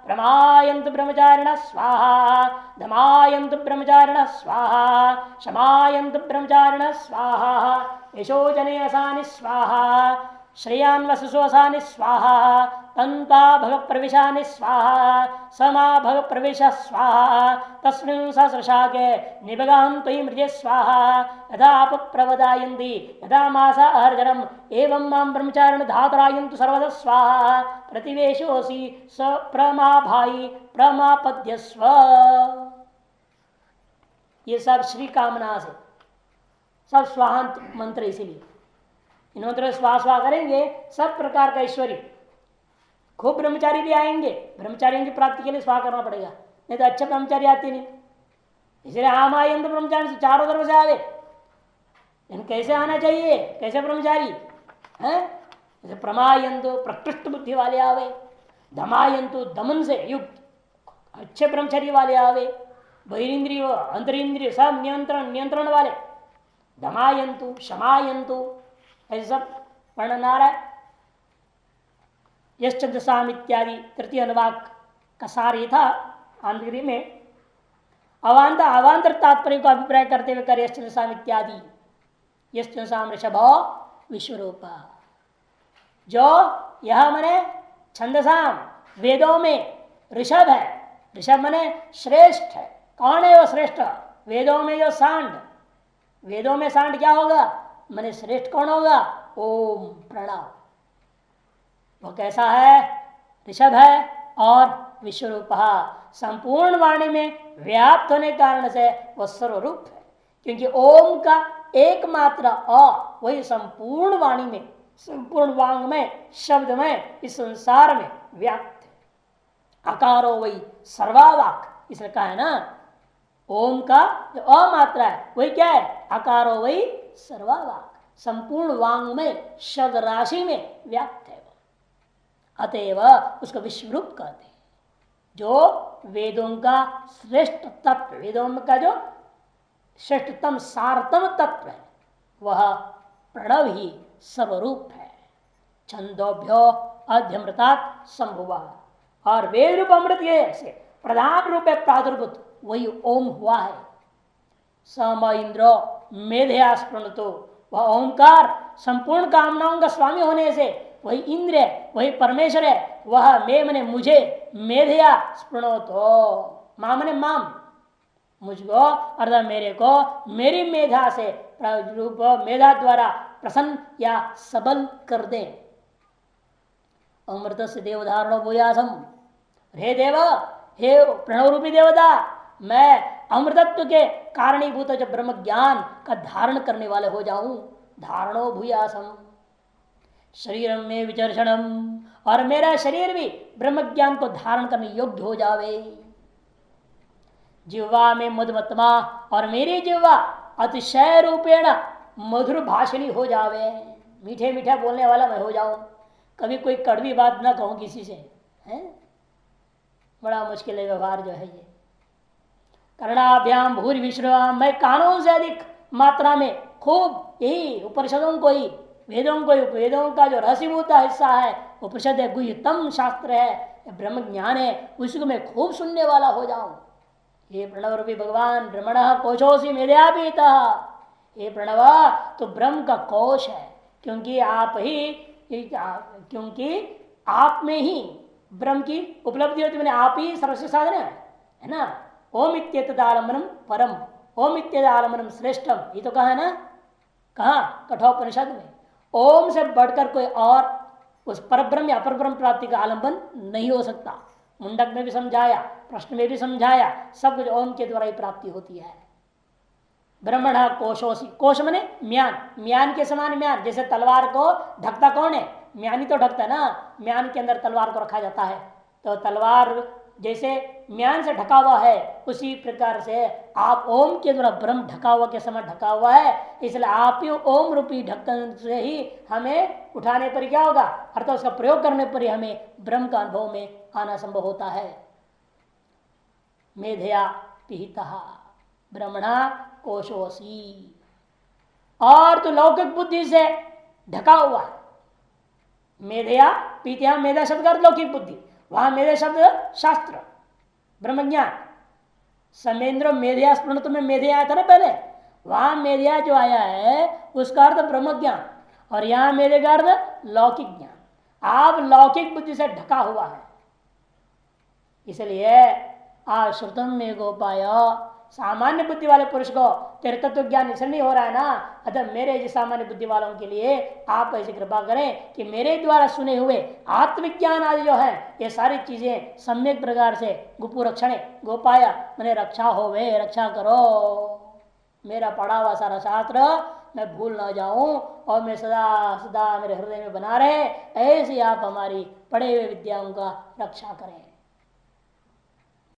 प्रमायन्तु ब्रह्मचारिणः स्वाहा धमायन्तु ब्रह्मचारिणः स्वाहा शमायन्तु ब्रह्मचारिणः स्वाहा यशोजने असानि स्वाहा श्रेयान्वसुसोऽसानि स्वाहा तन्ता भगप्रविशानि स्वाहा समा भगप्रविश स्वाहा तस्मिन् सहस्रशाके निबगां त्वयि मृजे स्वाहा यदा अपप्रवदायन्ति यदा मासा अर्जनम् एवं मां ब्रह्मचारिण धातरायन्तु सर्वदा स्वाहा प्रतिवेशोऽसि स प्रमाभाई प्रमापद्यस्व। ये सब श्री कामना से सब स्वाहांत मंत्र, इसीलिए इन मंत्रों स्वाहा स्वाहा करेंगे सब प्रकार का ऐश्वर्य। खूब ब्रह्मचारी भी आएंगे, ब्रह्मचारियों की प्राप्ति के लिए स्वाहा करना पड़ेगा, नहीं तो अच्छे ब्रह्मचारी आते नहीं। इसलिए आम आयंत ब्रह्मचारी से चारों तरफ से आवे, लेकिन कैसे आना चाहिए, कैसे ब्रह्मचारी हैं? जैसे प्रमायंतु प्रकृष्ट बुद्धि वाले आवे, धमायंतु दमन से युक्त अच्छे ब्रह्मचारी वाले आवे, बहिरिंद्रिय अंतरिंद्रिय सब नियंत्रण वाले, धमायंतु शमायंतु, ऐसे सब वर्णन आ रहा है। यश्चंद्रसाम इत्यादि तृतीय अनुवाक का सार ये था आंध्री में। अवान्तर तात्पर्य को अभिप्राय करते हुए कर यश्चंद्रसाम इत्यादि यश्चंद्रसाम ऋषभ विश्वरूपा, जो यह मने छंदसाम वेदों में ऋषभ है। ऋषभ मने श्रेष्ठ है। कौन है वो श्रेष्ठ? वेदों में जो सांड, वेदों में सांड क्या होगा मने श्रेष्ठ कौन होगा? ओम प्रणव। वो कैसा है? ऋषभ है और विश्वरूप, संपूर्ण वाणी में व्याप्त होने के कारण से वह सर्वरूप है, क्योंकि ओम का एकमात्र अ वही संपूर्ण वाणी में, संपूर्ण वांग में, शब्द में, इस संसार में व्याप्त है। अकारो वही सर्वावाक, इसलिए कहा है ना ओम का जो अमात्रा है वही क्या है? अकारो वही सर्वावाक, संपूर्ण वांग में शब्द राशि में व्याप्त है। अतएव उसको विश्वरूप कहते हैं, जो वेदों का श्रेष्ठ तत्व, वेदों का जो श्रेष्ठतम सारतम तत्व है वह प्रणव ही सर्वरूप है। छंदोभ्यो अध्यमृतात् संभुवा, और वेद रूप अमृत से प्रधान रूप है प्रादुर्भूत वही ओम हुआ है। सम इंद्रो मेधया स्पृणतो, वह ओंकार संपूर्ण कामनाओं का स्वामी होने से वही इंद्र है, वही परमेश्वर है। वह मे मने मुझे, मेधया स्पृणो तो मां मने माम, मुझको अर्थात मेरे को मेरी मेधा से रूप मेधा द्वारा प्रसन्न या सबल कर दे। अमृत से देवधारणो भूयासम, हे देव, हे प्रणव रूपी देवता, मैं अमृतत्व के कारणीभूत जो ब्रह्म ज्ञान का धारण करने वाले हो जाऊं। धारणो भूयासम शरीरम में विचर्षणम, और मेरा शरीर भी ब्रह्म ज्ञान को धारण करने योग्य हो जावे। जिह्वा में मधुमत्मा, और मेरी जिह्वा अतिशय रूपेण मधुर भाषणी हो जावे, मीठे मीठे बोलने वाला मैं हो जाऊं। कभी कोई कड़वी बात ना कहूं किसी से, है बड़ा मुश्किल है व्यवहार जो है ये। कर्णाभ्याम भूरि विश्राम, मैं कानों से अधिक मात्रा में खूब यही उपनिषदों को ही, वेदों को, वेदों का जो रहस्यभूत हिस्सा है उपनिषद है, गुह्यतम शास्त्र है, ब्रह्म ज्ञान है, उसको मैं खूब सुनने वाला हो जाऊं। हे प्रणव रूपी भगवान, ब्रह्मण कोशोसी मेध्यापीता, हे प्रणव तो ब्रह्म का कोश है, क्योंकि आप ही, क्योंकि आप में ही ब्रह्म की उपलब्धि होती, मैंने आप ही सर्वश्रेष्ठ साधन है ना। ओम इत्येतदालंबनम परम, ओम इत्येतदालंबनम श्रेष्ठम, ये तो कहा है ना, कहा कठोपनिषद में। ओम से बढ़कर कोई और उस परब्रह्म या अपर ब्रह्म प्राप्ति का आलंबन नहीं हो सकता। मुंडक में भी समझाया, प्रश्न में भी समझाया, सब कुछ ओम के द्वारा ही प्राप्ति होती है। ब्रह्मण कोशोसी, कोश मने म्यान, म्यान के समान म्यान, जैसे तलवार को ढकता कौन है? म्यान ही तो ढकता है ना। म्यान के अंदर तलवार को रखा जाता है, तो तलवार जैसे म्यान से ढका हुआ है, उसी प्रकार से आप ओम के द्वारा ब्रह्म ढका हुआ के समय ढका हुआ है, इसलिए आप ही ओम रूपी ढक्कन से ही हमें उठाने पर क्या होगा, अर्थात उसका प्रयोग करने पर ही हमें ब्रह्म का अनुभव में आना संभव होता है। मेधया पिहिता ब्रह्मणा कोशोसी, और तो लौकिक बुद्धि से ढका हुआ है। मेधया पीतिया, मेधा शब्द का अर्थ लौकिक बुद्धि, वहां मेधे शब्द शास्त्र ब्रह्मज्ञान। समेंद्र मेधया स्मरण तुम्हें मेधे आया था ना पहले, वहां मेधया जो आया है उसका अर्थ ब्रह्म ज्ञान, और यहां मेधे का अर्थ लौकिक ज्ञान। आप लौकिक बुद्धि से ढका हुआ है, इसलिए आश्रुतम में गोपाय, सामान्य बुद्धि वाले पुरुष को तेरे तत्व ज्ञान इसलिए नहीं हो रहा है ना, अतः मेरे जैसे सामान्य बुद्धि वालों के लिए आप ऐसी कृपा करें कि मेरे द्वारा सुने हुए आत्मविज्ञान आदि जो है ये सारी चीजें सम्यक प्रकार से गुपु रक्षणे गोपाया मैंने रक्षा हो वे, रक्षा करो। मेरा पढ़ा हुआ सारा शास्त्र मैं भूल ना जाऊं और मैं सदा सदा मेरे हृदय में बना रहे, ऐसे आप हमारी पढ़े हुए विद्याओं का रक्षा करें।